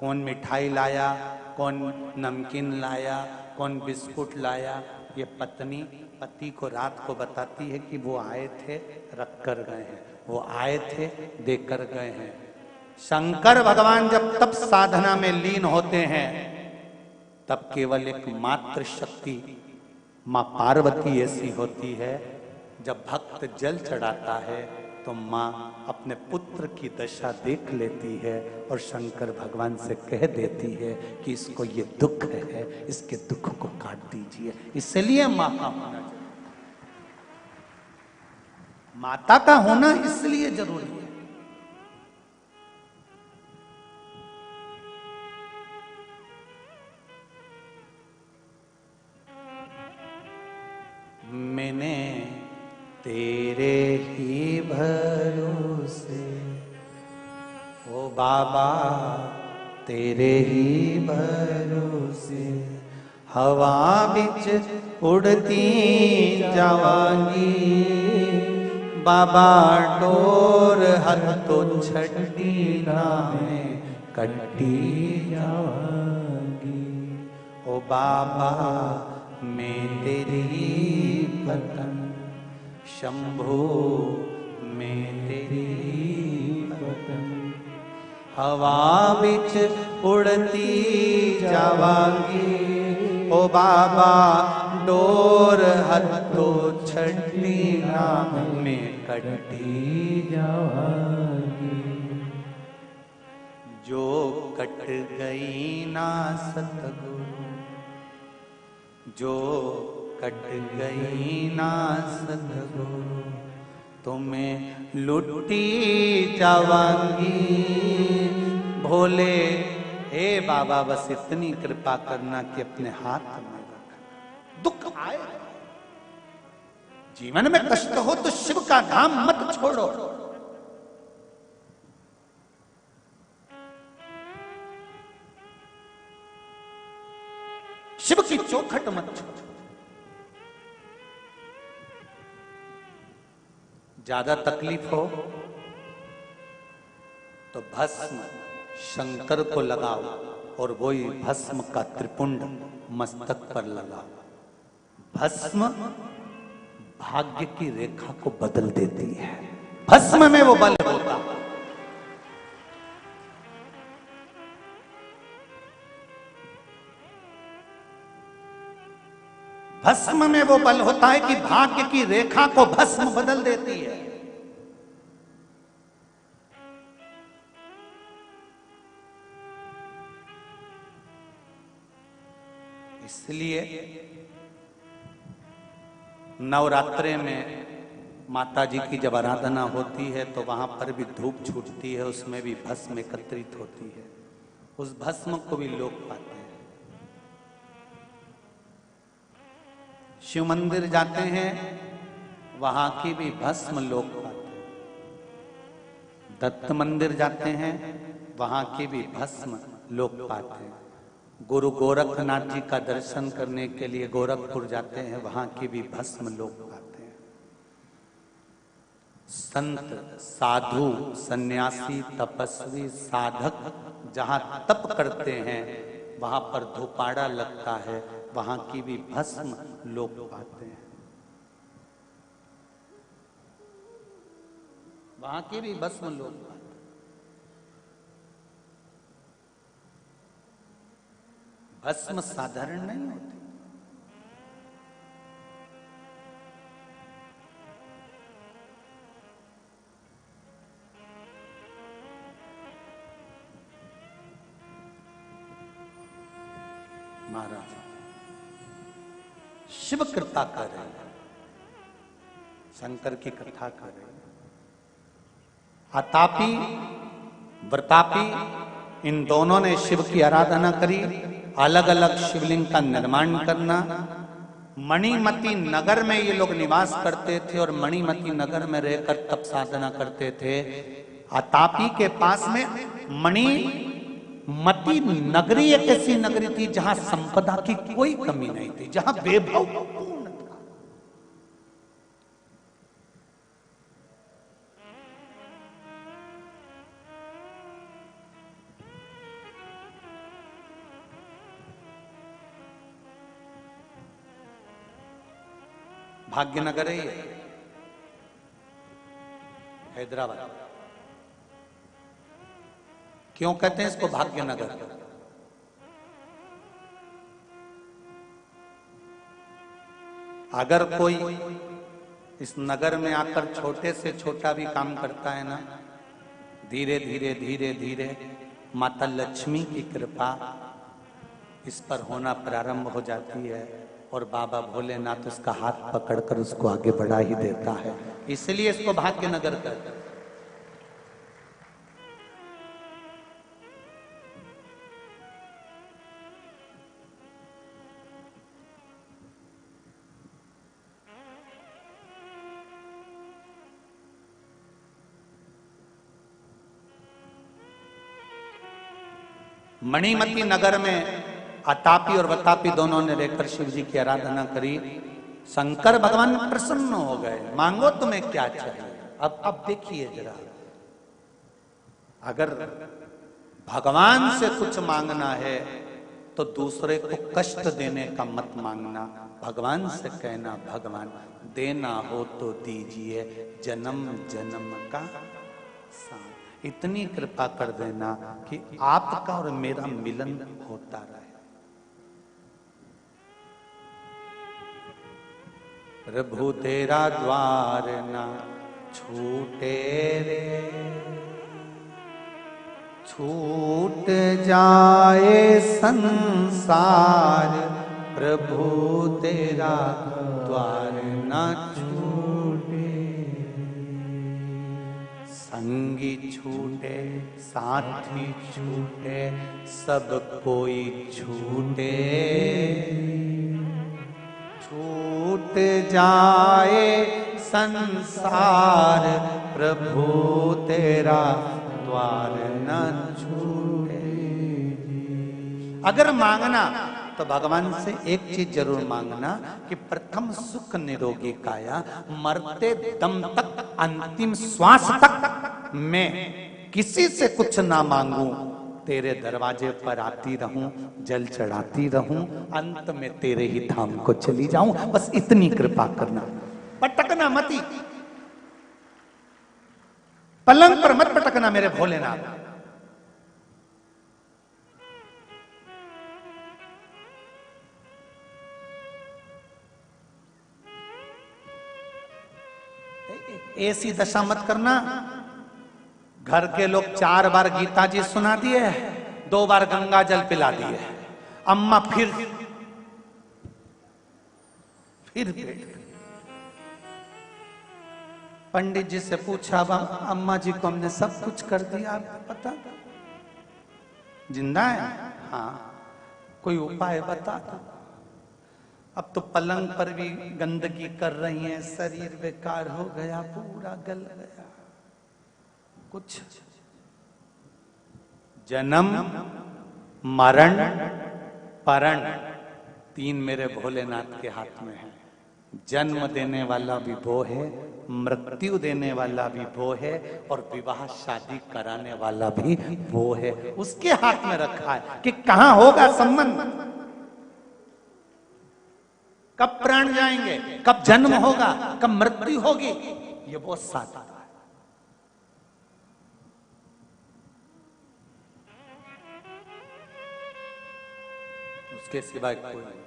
कौन मिठाई लाया, कौन नमकीन लाया, कौन बिस्कुट लाया, ये पत्नी पति को रात को बताती है कि वो आए थे, रख कर गए हैं, वो आए थे, देकर गए हैं। शंकर भगवान जब तप साधना में लीन होते हैं, तब केवल एक मात्र शक्ति मां पार्वती ऐसी होती है, जब भक्त जल चढ़ाता है तो मां अपने पुत्र की दशा देख लेती है और शंकर भगवान से कह देती है कि इसको ये दुख है, इसके दुख को काट दीजिए। इसलिए मां का होना जरूरी, माता का होना इसलिए जरूरी है। मैंने तेरे ही भरोसे, ओ बाबा तेरे ही भरोसे, हवा बिच उड़ती जावांगी, बाबा डोर हर तो छठी राहें कटी जावांगी। ओ बाबा मैं तेरी पतन, शंभो मैं तेरी पतन, हवा बिच उड़ती जावांगी। ओ बाबा डोर हथो छठी नाम में कटी जावागी, जो कट गई ना सतगुरु, जो कट गई ना सतगुरु, तुम्हें लुटी जावांगी। भोले हे बाबा बस इतनी कृपा करना कि अपने हाथ में रखना। दुख आए, जीवन में कष्ट हो तो शिव का नाम मत छोड़ो। शिव की चौखट मत छोड़ो। ज्यादा तकलीफ हो तो भस्म शंकर को लगाओ और वही भस्म का त्रिपुंड मस्तक पर लगाओ। भस्म भाग्य की रेखा को बदल देती है, भस्म में वो बल होता है। भस्म में वो बल होता है कि भाग्य की रेखा को भस्म बदल देती है। इसलिए नवरात्रे में माता जी की जब आराधना होती है तो वहां पर भी धूप छूटती है, उसमें भी भस्म एकत्रित होती है। उस भस्म को भी लोग पाते हैं। शिव मंदिर जाते हैं, वहां की भी भस्म लोग पाते हैं। दत्त मंदिर जाते हैं, वहां की भी भस्म लोग पाते हैं। गुरु गोरखनाथ जी का दर्शन करने के लिए गोरखपुर जाते हैं, वहां की भी भस्म लोग पाते हैं। संत साधु सन्यासी तपस्वी साधक जहां तप करते हैं वहां पर धूपाड़ा लगता है, वहां की भी भस्म लोग पाते हैं। वहां की भी भस्म लोग पाते हैं। भस्म साधारण नहीं होती। महाराज शिव कृपा कर रहे हैं, शंकर की कथा कर रहे हैं। आतापी व्रतापी इन दोनों ने शिव की आराधना करी। अलग अलग शिवलिंग का निर्माण करना। मणिमती नगर में ये लोग निवास करते थे और मणिमती नगर में रहकर तप साधना करते थे। आतापी के पास में मणिमती नगरी एक ऐसी नगरी थी जहां संपदा की कोई कमी नहीं थी, जहां वैभव पूर्ण था। भाग्यनगर है ये, हैदराबाद। क्यों कहते हैं इसको भाग्यनगर? अगर कोई इस नगर में आकर छोटे से छोटा भी काम करता है ना, धीरे धीरे धीरे धीरे माता लक्ष्मी की कृपा इस पर होना प्रारंभ हो जाती है और बाबा भोलेनाथ उसका हाथ पकड़कर उसको आगे बढ़ा ही देता है। इसलिए इसको भाग्यनगर कहते हैं। मणिमती नगर में आतापी और वतापी दोनों ने रहकर शिव जी की आराधना करी। शंकर भगवान प्रसन्न हो गए, मांगो तुम्हें क्या चाहिए। अब देखिए जरा, अगर भगवान से कुछ मांगना है तो दूसरे को कष्ट देने का मत मांगना। भगवान से कहना, भगवान देना हो तो दीजिए, जन्म जन्म का साथ इतनी कृपा कर देना कि आपका और मेरा मिलन होता रहे। प्रभु तेरा द्वार ना छूटे रे, छूट जाए संसार, प्रभु तेरा द्वार ना छूटे। संगी छूटे, साथी छूटे, सब कोई छूटे, छूट जाए संसार, प्रभु तेरा द्वार न छूटे। अगर मांगना तो भगवान से एक चीज जरूर मांगना कि प्रथम सुख निरोगी काया, मरते दम तक, अंतिम श्वास तक मैं किसी से कुछ ना मांगूं, तेरे दरवाजे पर आती रहूं, जल चढ़ाती रहूं, अंत में तेरे ही धाम को चली जाऊं, बस इतनी कृपा करना। पटकना मती, पलंग पर मत पटकना मेरे भोलेनाथ। ऐसी दशा मत करना। घर के लोग 4 बार गीता जी सुना दिए, 2 बार गंगा जल पिला दिए, अम्मा फिर पंडित जी से पूछा, अम्मा जी को हमने सब कुछ कर दिया, आपको पता जिंदा है? हाँ, कोई उपाय बता दो। अब तो पलंग पर भी गंदगी कर रही हैं, शरीर बेकार हो गया, पूरा गल गया। कुछ जन्म मरण परण 3 मेरे भोलेनाथ के हाथ में है। जन्म देने वाला भी वो है, मृत्यु देने वाला भी वो है, और विवाह शादी कराने वाला भी वो है। उसके हाथ में रखा है कि कहां होगा संबंध, कब प्राण जाएंगे, कब जन्म होगा, कब मृत्यु होगी, ये बहुत साधा है। उसके सिवाय कोई नहीं।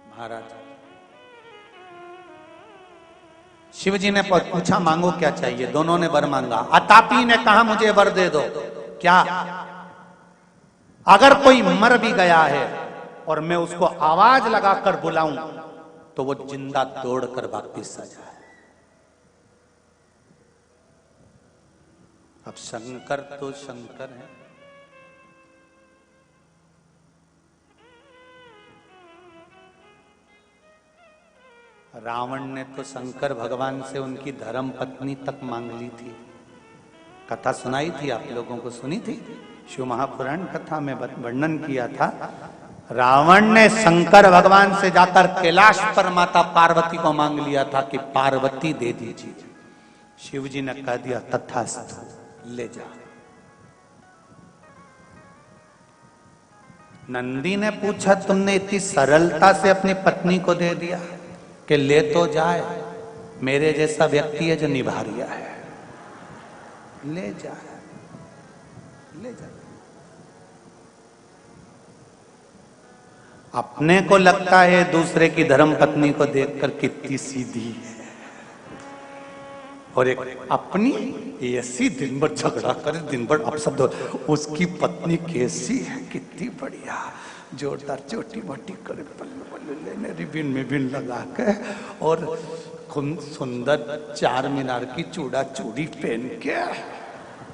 महाराज शिव जी ने पूछा मांगो क्या चाहिए, दोनों ने वर मांगा। अतापी ने कहा मुझे वर दे दो। क्या? अगर कोई मर भी गया है और मैं उसको आवाज लगाकर बुलाऊं तो वो जिंदा दौड़कर वापिस आ जाए। अब शंकर तो शंकर है, रावण ने तो शंकर भगवान से उनकी धर्म पत्नी तक मांग ली थी। कथा सुनाई थी, आप लोगों को सुनी थी, शिव महापुराण कथा में वर्णन किया था। रावण ने शंकर भगवान से जाकर कैलाश पर माता पार्वती को मांग लिया था कि पार्वती दे दीजिए। शिव जी ने कह दिया तथास्तु, ले जा। नंदी ने पूछा तुमने इतनी सरलता से अपनी पत्नी को दे दिया कि ले तो जाए, मेरे जैसा व्यक्ति है जो निभा रिया है, ले जा, ले जा। अपने को लगता है दूसरे की धर्म पत्नी को देखकर कितनी सीधी है, और एक अपनी ऐसी दिन भर झगड़ा करे, दिन भर अपशब्द, उसकी पत्नी कैसी है, कितनी बढ़िया, जोरदार चोटी मोटी करे, पल्लू पल्लू लेने रिबिन में बिन लगा के, और सुंदर 4 मीनार की चूड़ा चूड़ी पहन के,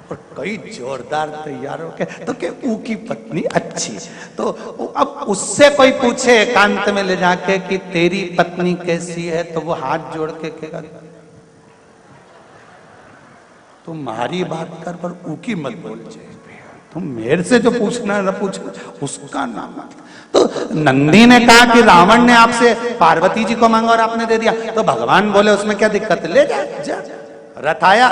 और कई जोरदार तैयार होके, तो क्या ऊ की पत्नी अच्छी। तो अब उससे कोई पूछे एकांत में ले जाके कि तेरी पत्नी कैसी है, तो वो हाथ जोड़ के कहेगा तुम्हारी बात कर पर ऊ की मत बोल जाए, तुम मेरे से जो पूछना है ना पूछना, उसका नाम मत। तो नंदी ने कहा कि रावण ने आपसे पार्वती जी को मांगा और आपने दे दिया, तो भगवान बोले उसमें क्या दिक्कत, ले जा। रथ आया,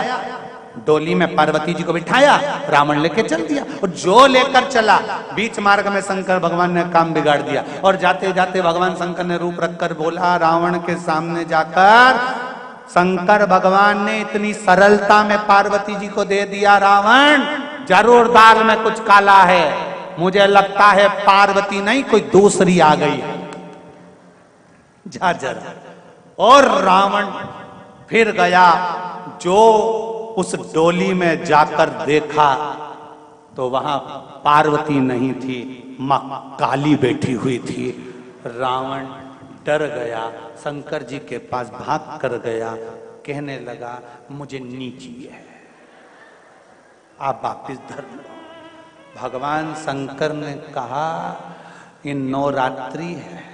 डोली में पार्वती जी को बिठाया, रावण लेके चल दिया, और जो लेकर चला बीच मार्ग में शंकर भगवान ने काम बिगाड़ दिया, और जाते जाते भगवान शंकर ने रूप रखकर बोला, रावण के सामने जाकर शंकर भगवान ने इतनी सरलता में पार्वती जी को दे दिया रावण जरूर दाल में कुछ काला है, मुझे लगता है पार्वती नहीं कोई दूसरी आ गई है, जा जरा। और रावण फिर गया, जो उस डोली में जाकर देखा तो वहां पार्वती नहीं थी, मां काली बैठी हुई थी। रावण डर गया, शंकर जी के पास भाग कर गया, कहने लगा मुझे नीची है, आप वापिस धर लो। भगवान शंकर ने कहा ये नवरात्रि है,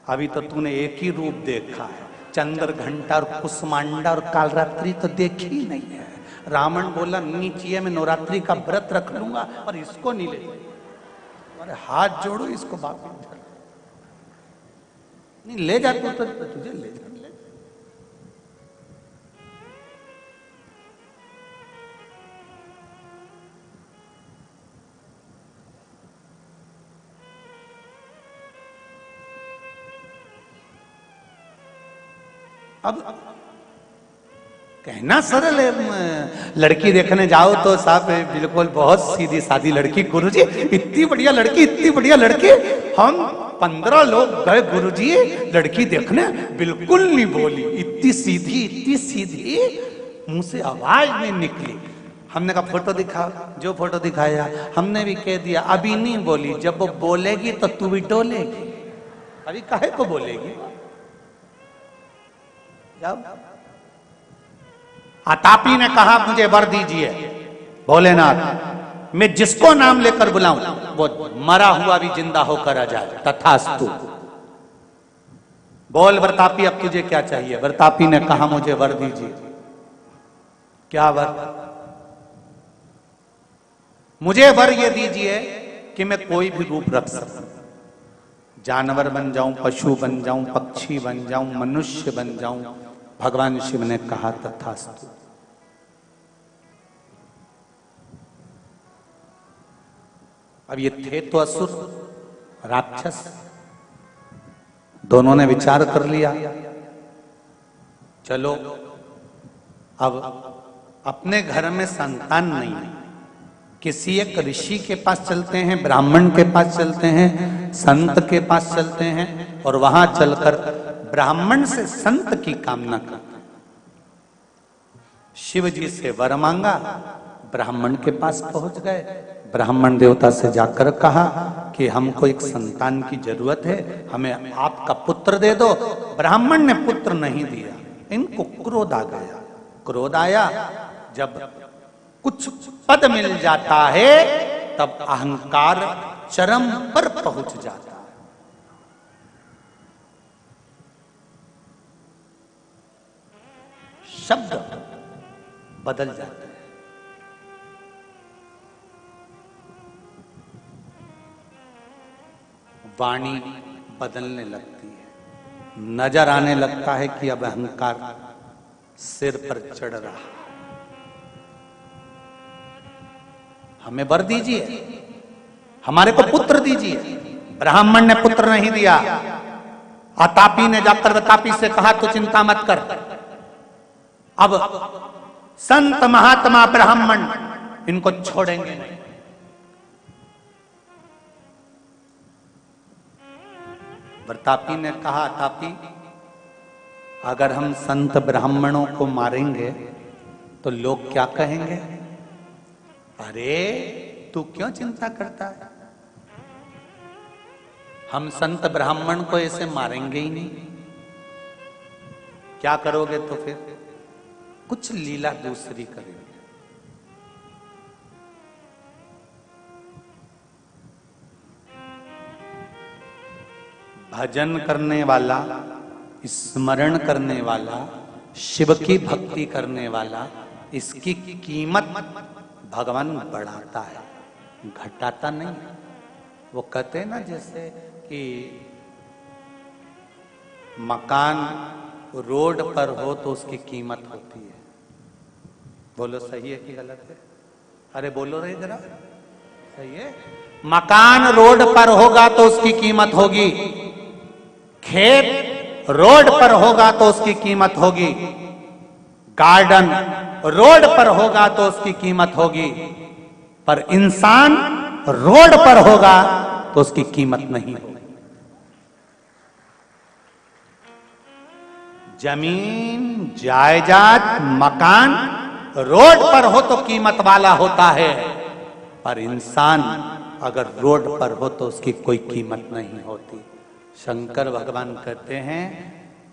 अभी तो तूने एक ही रूप देखा है, चंद्र घंटा और कुसमांडा और कालरात्रि तो देखी ही नहीं है। रावण बोला नीची है, मैं नवरात्रि का व्रत रख लूंगा और इसको नहीं ले, अरे हाथ जोड़ो इसको वापिस धर, नहीं ले जा तू तो तुझे ले जा। अब कहना सरल है, लड़की देखने जाओ तो साहब बिल्कुल बहुत सीधी सादी लड़की, गुरुजी इतनी बढ़िया लड़की, इतनी बढ़िया लड़की, हम 15 लोग गए गुरुजी लड़की देखने, बिल्कुल नहीं बोली, इतनी सीधी, मुंह से आवाज नहीं निकली। हमने कहा फोटो दिखाओ, जो फोटो दिखाया हमने भी कह दिया अभी नहीं बोली, जब वो बोलेगी तो तू भी डोलेगी, अभी काहे को बोलेगी। जब आतापी ने कहा मुझे वर दीजिए भोलेनाथ, मैं जिसको नाम लेकर बुलाऊं वो मरा हुआ भी जिंदा होकर आ जाए, तथास्तु। बोल वरतापी अब तुझे क्या चाहिए। वरतापी ने कहा मुझे वर दीजिए। क्या वर? मुझे वर ये दीजिए कि मैं कोई भी रूप रख सकूं, जानवर बन जाऊं, पशु बन जाऊं, पक्षी बन जाऊं, मनुष्य बन जाऊं। भगवान शिव ने कहा तथास्तु। अब ये थे तो असुर राक्षस, दोनों ने विचार कर लिया, चलो अब अपने घर में संतान नहीं है, किसी एक ऋषि के पास चलते हैं, ब्राह्मण के पास चलते हैं, संत के पास चलते हैं और वहां चलकर ब्राह्मण से संत की कामना करते। शिव जी से वर मांगा, ब्राह्मण के पास पहुंच गए, ब्राह्मण देवता से जाकर कहा कि हमको एक संतान की जरूरत है, हमें आपका पुत्र दे दो। ब्राह्मण ने पुत्र नहीं दिया, इनको क्रोध आ गया। क्रोध आया, जब कुछ पद मिल जाता है तब अहंकार चरम पर पहुंच जाता है। शब्द बदल जाते हैं। वाणी बदलने लगती है, नजर आने लगता है कि अब अहंकार सिर पर चढ़ रहा है। हमें वर दीजिए, हमारे को पुत्र दीजिए। ब्राह्मण ने पुत्र नहीं दिया। आतापी ने जाकर वतापी से कहा तो चिंता मत कर, अब संत महात्मा ब्राह्मण इनको छोड़ेंगे नहीं। वरतापी ने कहा तापी, अगर हम संत ब्राह्मणों को मारेंगे तो लोग क्या कहेंगे? अरे तू क्यों चिंता करता है, हम संत ब्राह्मण को ऐसे मारेंगे ही नहीं। क्या करोगे तो फिर? कुछ लीला दूसरी करेंगे। भजन करने वाला, स्मरण करने वाला, शिव की भक्ति करने वाला, इसकी कीमत भगवान बढ़ाता है, घटाता नहीं। वो कहते हैं ना जैसे कि मकान रोड पर हो तो उसकी कीमत होती है। बोलो सही है कि गलत है? अरे बोलो रे जरा, सही है। मकान रोड पर होगा तो उसकी कीमत होगी, खेत रोड पर होगा तो उसकी कीमत होगी, गार्डन रोड पर होगा तो उसकी कीमत होगी, पर इंसान रोड पर होगा तो उसकी कीमत नहीं होगी। जमीन, जायदाद, मकान रोड पर हो तो कीमत वाला होता है, पर इंसान अगर रोड पर हो तो उसकी कोई कीमत नहीं होती। शंकर भगवान कहते हैं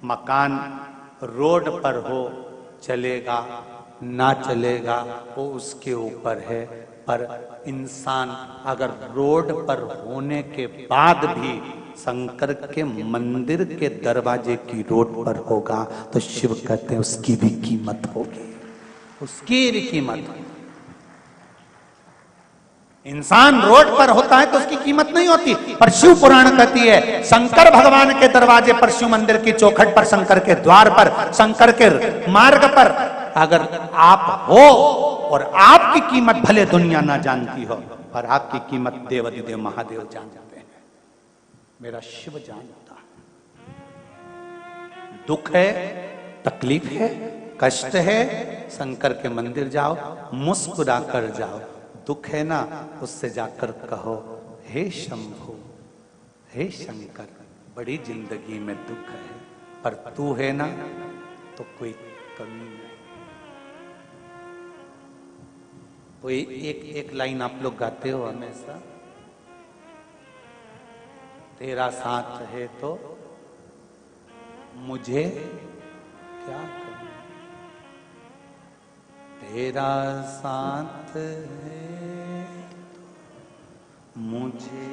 मकान रोड पर हो चलेगा ना चलेगा वो उसके ऊपर है, पर इंसान अगर रोड पर होने के बाद भी शंकर के मंदिर के दरवाजे की रोड पर होगा तो शिव कहते हैं उसकी भी कीमत होगी, उसकी भी कीमत होगी। इंसान रोड पर होता है तो उसकी कीमत नहीं होती, पर शिव पुराण कहती है शंकर भगवान के दरवाजे पर, शिव मंदिर की चौखट पर, शंकर के द्वार पर, शंकर के मार्ग पर अगर आप हो और आपकी कीमत भले दुनिया ना जानती हो, पर आपकी कीमत देवाधिदेव महादेव जानते हैं, मेरा शिव जानता। दुख है, तकलीफ है, कष्ट है, शंकर के मंदिर जाओ, मुस्कुरा कर जाओ। दुख है ना, उससे जाकर कहो हे शंभु, हे शंकर, बड़ी जिंदगी में दुख है, पर तू है ना तो कोई कमी नहीं। तो एक लाइन आप लोग गाते हो हमेशा, तेरा साथ है तो मुझे क्या करना, तेरा साथ है तो मुझे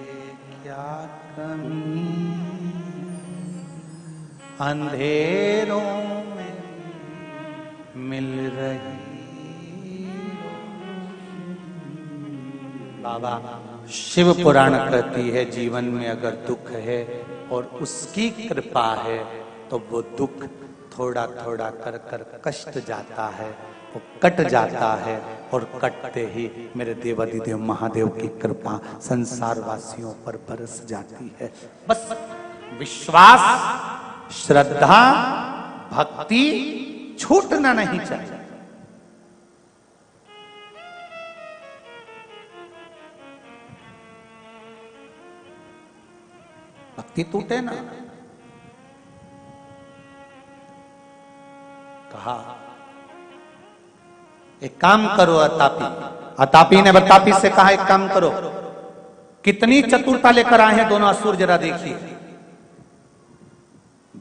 क्या कमी, अंधेरों में मिल रही। बाबा शिव पुराण कहती है जीवन में अगर दुख है और उसकी कृपा है तो वो दुख थोड़ा थोड़ा कर कर कष्ट जाता है, वो कट जाता है, और कटते ही मेरे देवाधिदेव महादेव की कृपा संसार वासियों पर बरस जाती है। बस विश्वास, श्रद्धा, भक्ति छूटना नहीं चाहिए। भक्ति टूटे ना। कहा एक काम करो अतापी, अतापी ने बतापी से कहा एक काम करो, कितनी चतुरता लेकर आए हैं दोनों असुर, जरा देखिए।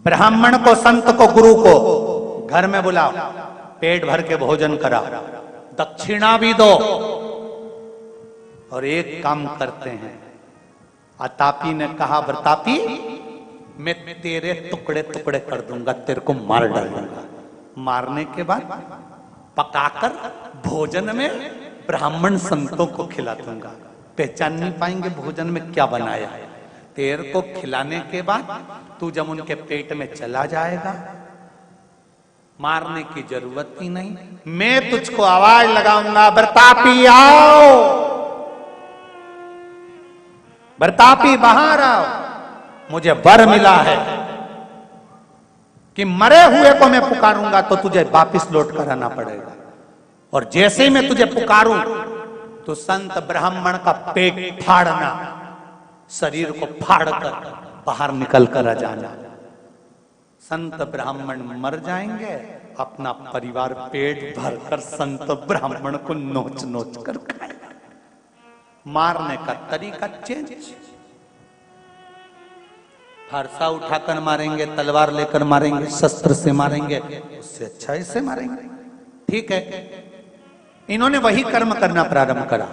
ब्राह्मण को, संत को, गुरु को घर में बुलाओ, पेट भर के भोजन कराओ, दक्षिणा भी दो, और एक काम करते हैं। अतापी ने कहा प्रतापी मैं तेरे टुकड़े टुकड़े कर दूंगा, तेरे को मार डालूंगा, मारने के बाद पकाकर भोजन में ब्राह्मण संतों को खिला दूंगा, पहचान नहीं पाएंगे भोजन में क्या बनाया है। तेरे को खिलाने के बाद तू जब उनके पेट में चला जाएगा, मारने की जरूरत ही नहीं, मैं तुझको आवाज लगाऊंगा प्रतापी आओ, प्रतापी बाहर आओ, मुझे वर मिला है कि मरे हुए को मैं पुकारूंगा तो तुझे वापिस लौट कर आना पड़ेगा, और जैसे ही मैं तुझे पुकारूं तो संत ब्राह्मण का पेट फाड़ना, शरीर को फाड़कर बाहर निकल कर आ जाना। संत ब्राह्मण मर जाएंगे, अपना परिवार पेट भरकर संत ब्राह्मण को नोच नोच कर खाएगा। मारने का तरीका चेंज, फरसा उठाकर मारेंगे, तलवार लेकर मारेंगे, शस्त्र से मारेंगे, उससे अच्छा इससे मारेंगे। ठीक है, इन्होंने वही कर्म करना प्रारंभ करा।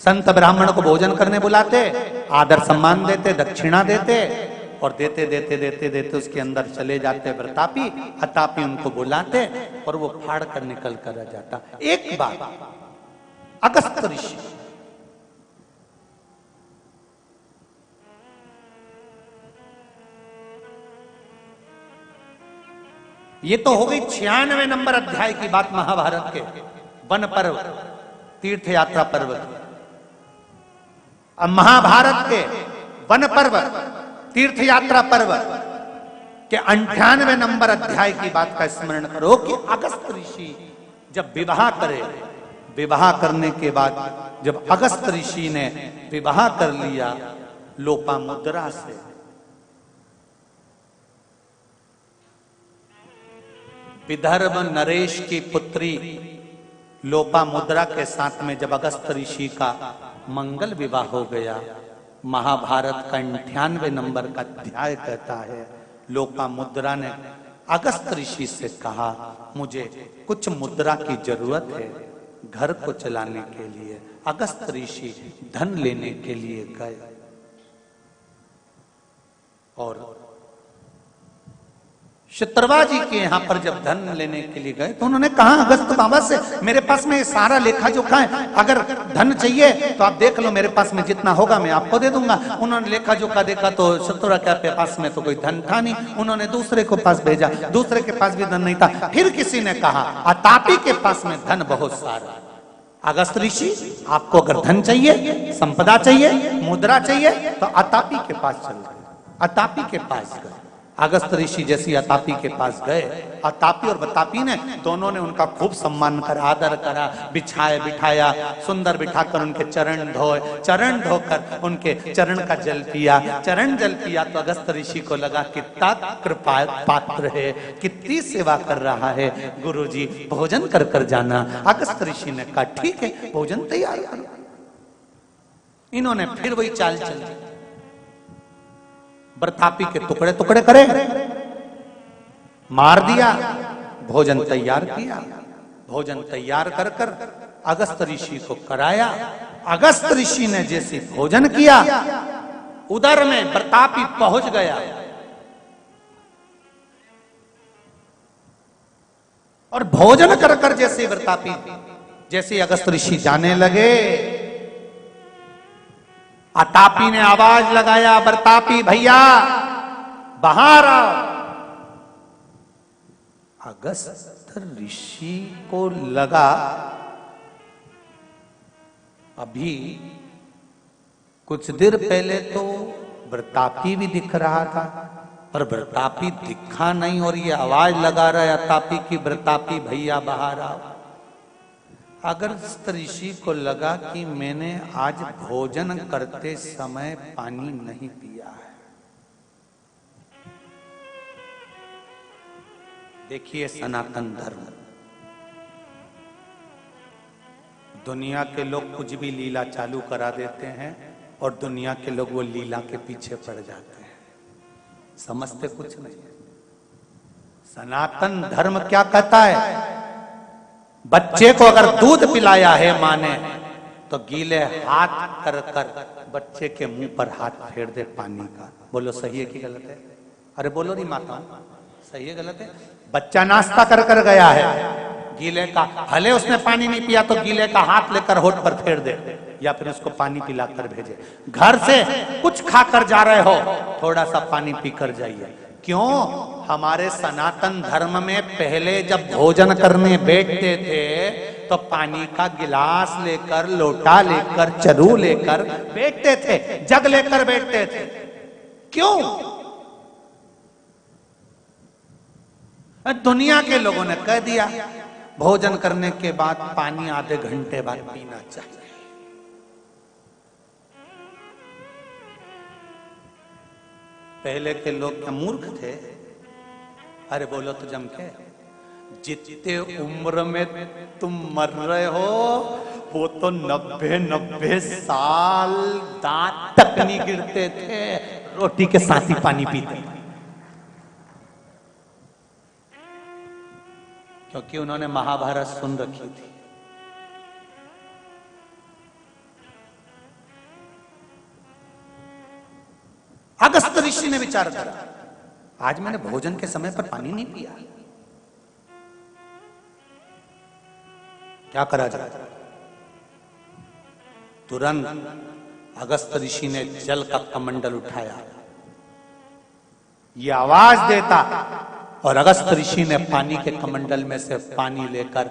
संत ब्राह्मण को भोजन करने बुलाते, आदर सम्मान देते, दक्षिणा देते, और देते देते देते देते उसके अंदर चले जाते प्रतापी। अतापी उनको बुलाते और वो फाड़ कर निकल कर आ जाता। एक बार अगस्त ऋषि ये तो हो गई 96 नंबर अध्याय की बात महाभारत के वन पर्व, तीर्थ यात्रा पर्व की। अब महाभारत के वन पर्व, तीर्थ यात्रा पर्व के 98 नंबर अध्याय की बात का स्मरण करो कि अगस्त ऋषि जब विवाह करे, विवाह करने के बाद जब अगस्त ऋषि ने विवाह कर लिया लोपामुद्रा से, विदर्भ नरेश की पुत्री लोपामुद्रा के साथ में जब अगस्त ऋषि का मंगल विवाह हो गया, महाभारत का 98 नंबर का अध्याय कहता है लोपामुद्रा ने अगस्त ऋषि से कहा, मुझे कुछ मुद्रा की जरूरत है घर को चलाने के लिए। अगस्त ऋषि धन लेने के लिए गए और शत्रवा जी के यहां पर जब धन लेने के लिए गए तो उन्होंने कहा अगस्त बाबा से, मेरे पास में सारा लेखा जोखा है, अगर धन चाहिए तो आप देख लो, मेरे पास में जितना होगा मैं आपको दे दूंगा। उन्होंने लेखा जोखा देखा तो शत्रुवा के पास में तो कोई धन था नहीं। उन्होंने दूसरे को पास भेजा, दूसरे के पास भी धन नहीं था। फिर किसी ने कहा अतापी के पास में धन बहुत सारा। अगस्त ऋषि, आपको अगर धन चाहिए, संपदा चाहिए, मुद्रा चाहिए तो अतापी के पास चल गए। अतापी के पास गए। अगस्त ऋषि जैसी अतापी के पास गए, अतापी और बतापी ने दोनों ने उनका खूब सम्मान करा, आदर करा, बिछाए बिठाया, सुंदर बिठाकर उनके चरण धोए, चरण धोकर उनके चरण का जल पिया। चरण जल पिया तो अगस्त ऋषि को लगा कितना कृपा पात्र है, कितनी सेवा कर रहा है, गुरुजी भोजन कर कर जाना। अगस्त ऋषि ने कहा ठीक है, भोजन तैयार करो। इन्होंने फिर वही चाल चल दी, बरतापी के टुकड़े टुकड़े करे, मार दिया, भोजन तैयार किया। भोजन तैयार कर कर अगस्त ऋषि को कराया। अगस्त ऋषि ने जैसे भोजन किया, उधर में बरतापी पहुंच गया और भोजन कर कर जैसे बरतापी, जैसे अगस्त ऋषि जाने लगे, अतापी ने आवाज लगाया, बरतापी भैया बाहर आओ। अगस्त ऋषि को लगा अभी कुछ देर पहले तो बरतापी भी दिख रहा था, पर बरतापी दिखा नहीं और ये आवाज लगा रहा है अतापी की, बरतापी भैया बाहर आओ। अगस्त ऋषि को लगा कि मैंने आज भोजन करते समय पानी नहीं पिया है। देखिए सनातन धर्म, दुनिया के लोग कुछ भी लीला चालू करा देते हैं और दुनिया के लोग वो लीला के पीछे पड़ जाते हैं, समझते कुछ नहीं। सनातन धर्म क्या कहता है, बच्चे को अगर दूध पिलाया है माँ ने तो गीले हाथ कर कर बच्चे के मुंह पर हाथ फेर दे पानी का। बोलो सही है कि गलत है? अरे बोलो नहीं माता, सही है गलत है? बच्चा नाश्ता कर कर गया है, गीले का, भले उसने पानी नहीं पिया तो गीले का हाथ लेकर होठ पर फेर दे या फिर उसको पानी पिलाकर भेजे। घर से कुछ खाकर जा रहे हो, थोड़ा सा पानी पीकर जाइए। क्यों? हमारे सनातन धर्म में पहले जब भोजन करने बैठते थे तो पानी का गिलास लेकर, लोटा लेकर, चरू लेकर बैठते थे, जग लेकर बैठते थे। क्यों? दुनिया के लोगों ने कह दिया भोजन करने के बाद पानी आधे घंटे बाद पीना चाहिए। पहले के लोग क्या मूर्ख थे? अरे बोलो तो जम के, जितने उम्र में तुम मर रहे हो वो तो 90 साल दांत तक नहीं गिरते थे, रोटी के साथ ही पानी पीते, क्योंकि उन्होंने महाभारत सुन रखी थी। अगस्त ऋषि ने विचार करा, आज मैंने भोजन के समय पर पानी नहीं पिया, क्या करा जाए? तुरंत अगस्त ऋषि ने जल का कमंडल उठाया, ये आवाज देता और अगस्त ऋषि ने पानी के कमंडल में से पानी लेकर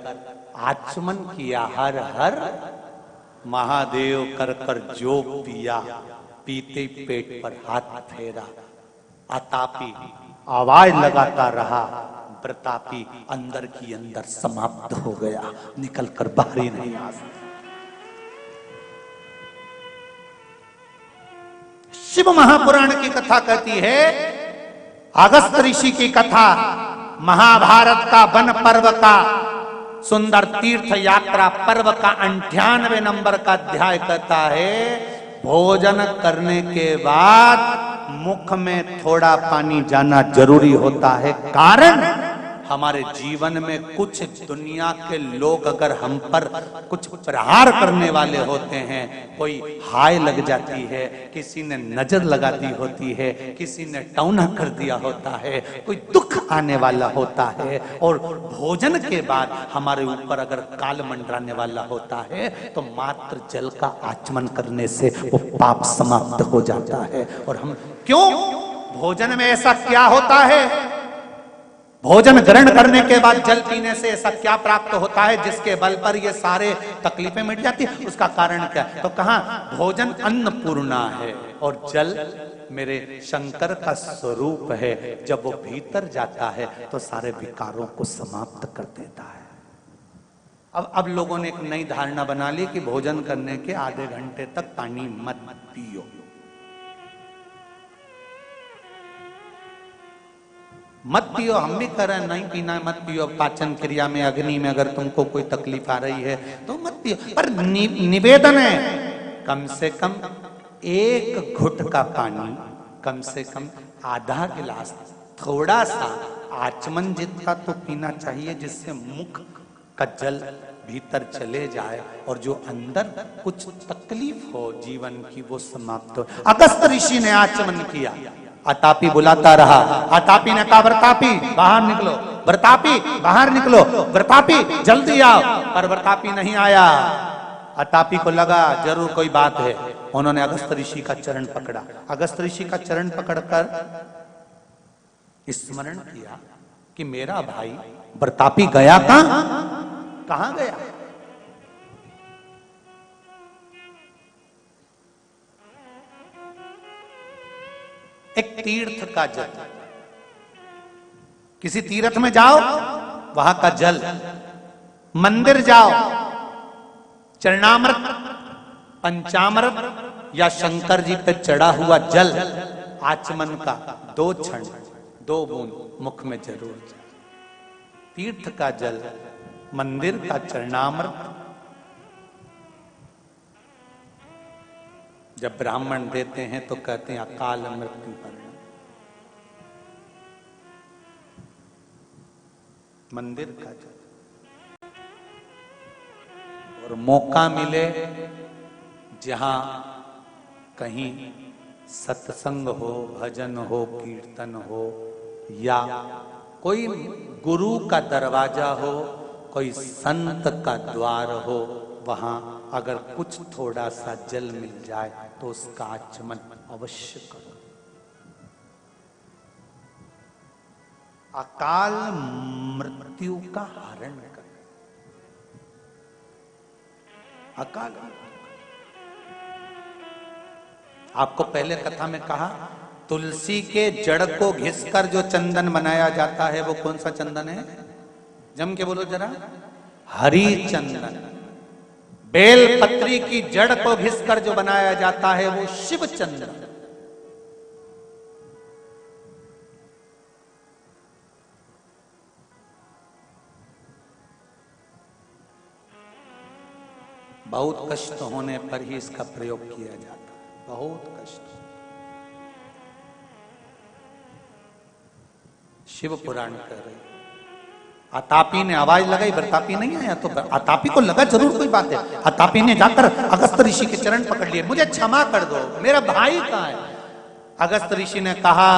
आचमन किया, हर हर महादेव कर कर जो पिया, पीते पेट पर हाथ फेरा। अतापी आवाज लगाता रहा, प्रतापी अंदर की अंदर समाप्त हो गया, निकलकर बाहर ही नहीं आ सकता। शिव महापुराण की कथा कहती है, अगस्त ऋषि की कथा, महाभारत का वन पर्व का सुंदर तीर्थ यात्रा पर्व का 98 नंबर का अध्याय कहता है, भोजन करने के बाद मुख में थोड़ा पानी जाना जरूरी होता है। कारण हमारे जीवन में कुछ दुनिया के लोग अगर हम पर कुछ प्रहार करने वाले होते हैं, कोई हाय लग जाती है, किसी ने नजर लगा दी होती है, किसी ने टौना कर दिया होता है, कोई दुख आने वाला होता है, और भोजन के बाद हमारे ऊपर अगर काल मंडराने वाला होता है, तो मात्र जल का आचमन करने से वो पाप समाप्त हो जाता है। और हम क्यों, भोजन में ऐसा क्या होता है, भोजन ग्रहण करने के बाद जल पीने से ऐसा क्या प्राप्त होता है जिसके बल पर ये सारे तकलीफें मिट जाती है? उसका कारण क्या है? तो कहा भोजन अन्नपूर्णा है और जल मेरे शंकर का स्वरूप है। जब वो भीतर जाता है तो सारे विकारों को समाप्त कर देता है। अब लोगों ने एक नई धारणा बना ली कि भोजन करने के आधे घंटे तक पानी मत पियो। मत पियो, हम भी कर रहे हैं, नहीं पीना मत पियो। पाचन क्रिया में, अग्नि में अगर तुमको कोई तकलीफ आ रही है तो मत पियो। पर निवेदन है, कम से कम एक घुट का पानी, कम से कम आधा गिलास, थोड़ा सा आचमन जितना तो पीना चाहिए, जिससे मुख का जल भीतर चले जाए और जो अंदर कुछ तकलीफ हो जीवन की वो समाप्त हो। अगस्त ऋषि ने आचमन किया, अतापी बुलाता रहा। अतापी ने कहा, व्रतापी बाहर निकलो, व्रतापी बाहर निकलो, व्रतापी जल्दी आओ। पर व्रतापी नहीं आया। अतापी को लगा जरूर कोई बात है। उन्होंने अगस्त ऋषि का चरण पकड़ा। अगस्त ऋषि का चरण पकड़कर स्मरण किया कि मेरा भाई व्रतापी गया कहां गया? एक तीर्थ का जल, किसी तीर्थ में जाओ वहां का जल, मंदिर जाओ चरणामृत, पंचामृत या शंकर जी पे चढ़ा हुआ जल, आचमन का 2 क्षण 2 बूंद मुख में जरूर जाए। तीर्थ का जल, मंदिर का चरणामृत, जब ब्राह्मण देते हैं तो कहते हैं अकाल मृत्यु पर। मंदिर का जल, और मौका मिले जहां कहीं सत्संग हो, भजन हो, कीर्तन हो, या कोई गुरु का दरवाजा हो, कोई संत का द्वार हो, वहां अगर कुछ थोड़ा सा जल मिल जाए तो उसका आचमन अवश्य करो। अकाल मृत्यु का हरण कर, अकाल। आपको पहले कथा में कहा, तुलसी के जड़ को घिसकर जो चंदन बनाया जाता है वो कौन सा चंदन है? जम के बोलो जरा, हरि चंदन। बेल पत्री की जड़ को घिसकर जो बनाया जाता है वो शिव चंदन। बहुत कष्ट होने पर ही इसका प्रयोग किया जाता है, बहुत कष्ट। शिव पुराण कह रहे, अतापी ने आवाज लगाई, व्रतापी नहीं आया, तो अतापी को लगा जरूर कोई बात है। अतापी ने जाकर अगस्त ऋषि के चरण पकड़ लिए, मुझे क्षमा कर दो, मेरा भाई कहाँ है? अगस्त ऋषि ने कहा,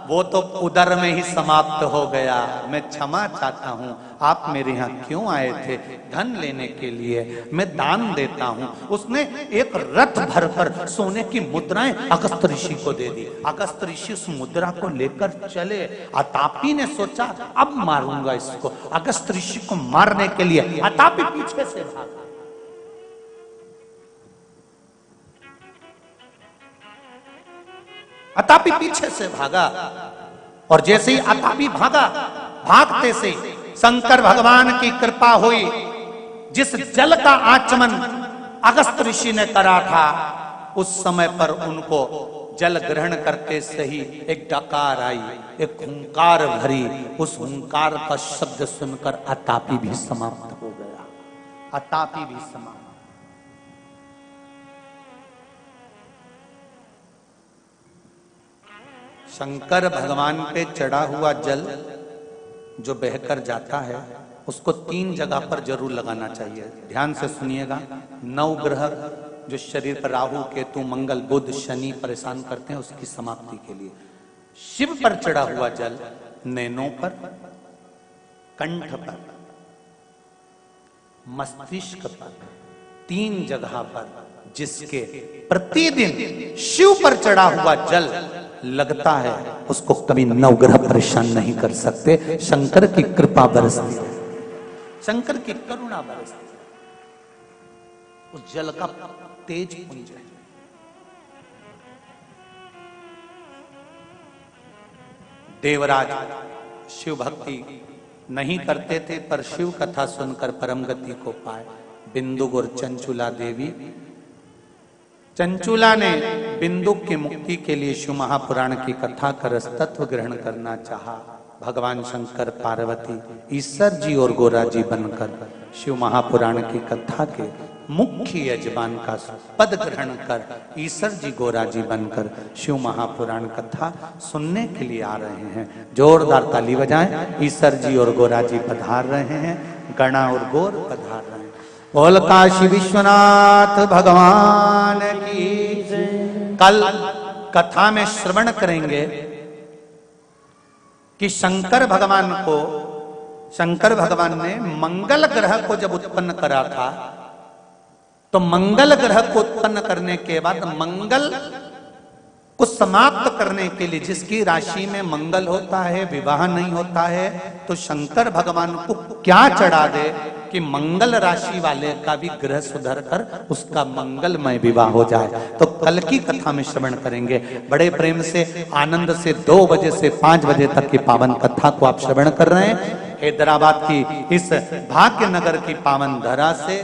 वो तो उदर में ही समाप्त हो गया, मैं क्षमा चाहता हूं। आप मेरे यहाँ क्यों आए थे? धन लेने के लिए, मैं दान देता हूं। उसने एक रथ भरकर सोने की मुद्राएं अगस्त ऋषि को दे दी। अगस्त ऋषि उस मुद्रा को लेकर चले। अतापी ने सोचा अब मारूंगा इसको। अगस्त ऋषि को मारने के लिए अतापी पीछे से भागा। अतापी पीछे से भागा और जैसे ही अतापी भागा, भागते से शंकर भगवान की कृपा हुई। जिस जल का आचमन अगस्त ऋषि ने करा था, उस समय पर उनको जल ग्रहण करते से ही एक डकार आई, एक हुंकार भरी। उस हुंकार का शब्द सुनकर अतापी भी समाप्त हो गया। अतापी भी समाप्त। शंकर भगवान पे चढ़ा हुआ जल जो बहकर जाता है, उसको 3 जगह पर जरूर लगाना चाहिए। ध्यान से सुनिएगा। 9 ग्रह जो शरीर पर राहु, केतु, मंगल, बुध, शनि परेशान करते हैं, उसकी समाप्ति के लिए शिव पर चढ़ा हुआ जल नैनों पर, कंठ पर, मस्तिष्क पर, 3 जगह पर जिसके प्रतिदिन शिव पर चढ़ा हुआ जल लगता है, उसको कभी 9 ग्रह परेशान नहीं कर सकते। शंकर की कृपा बरसती है, शंकर की करुणा बरसती है। उस जल का तेज पुंज है। देवराज शिव भक्ति नहीं करते थे, पर शिव कथा सुनकर परम गति को पाए। बिंदु और चंचुला देवी, चंचुला ने बिंदु की मुक्ति के लिए शिव महापुराण की कथा का रसतत्व ग्रहण करना चाहा। भगवान शंकर, पार्वती, ईश्वर जी और गोरा जी बनकर शिव महापुराण की कथा के मुख्य यजमान का पद ग्रहण कर ईश्वर जी, गोरा जी बनकर शिव महापुराण कथा सुनने के लिए आ रहे हैं। जोरदार ताली बजाएं। ईश्वर जी और गोरा जी पधार रहे हैं, गणा और गोर पधार रहे हैं। बोल काशी विश्वनाथ भगवान की। कल कथा में श्रवण करेंगे कि शंकर भगवान ने मंगल ग्रह को जब उत्पन्न करा था, तो मंगल ग्रह को उत्पन्न करने के बाद मंगल को समाप्त करने के लिए, जिसकी राशि में मंगल होता है, विवाह नहीं होता है, तो शंकर भगवान को क्या चढ़ा दे कि मंगल राशि वाले का भी ग्रह सुधर कर उसका मंगलमय विवाह हो जाए। तो कल की कथा में श्रवण करेंगे। बड़े प्रेम से, आनंद से 2 बजे से 5 बजे तक की पावन कथा को आप श्रवण कर रहे हैं। हैदराबाद की इस भाग्य नगर की पावन धरा से,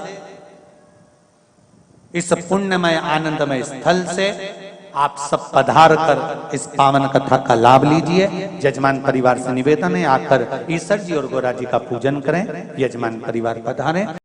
इस पुण्यमय आनंदमय स्थल से आप सब पधार कर इस पावन कथा का लाभ लीजिए। यजमान परिवार से निवेदन है, आकर ईश्वर जी और गोरा जी का पूजन करें। यजमान परिवार पधारें।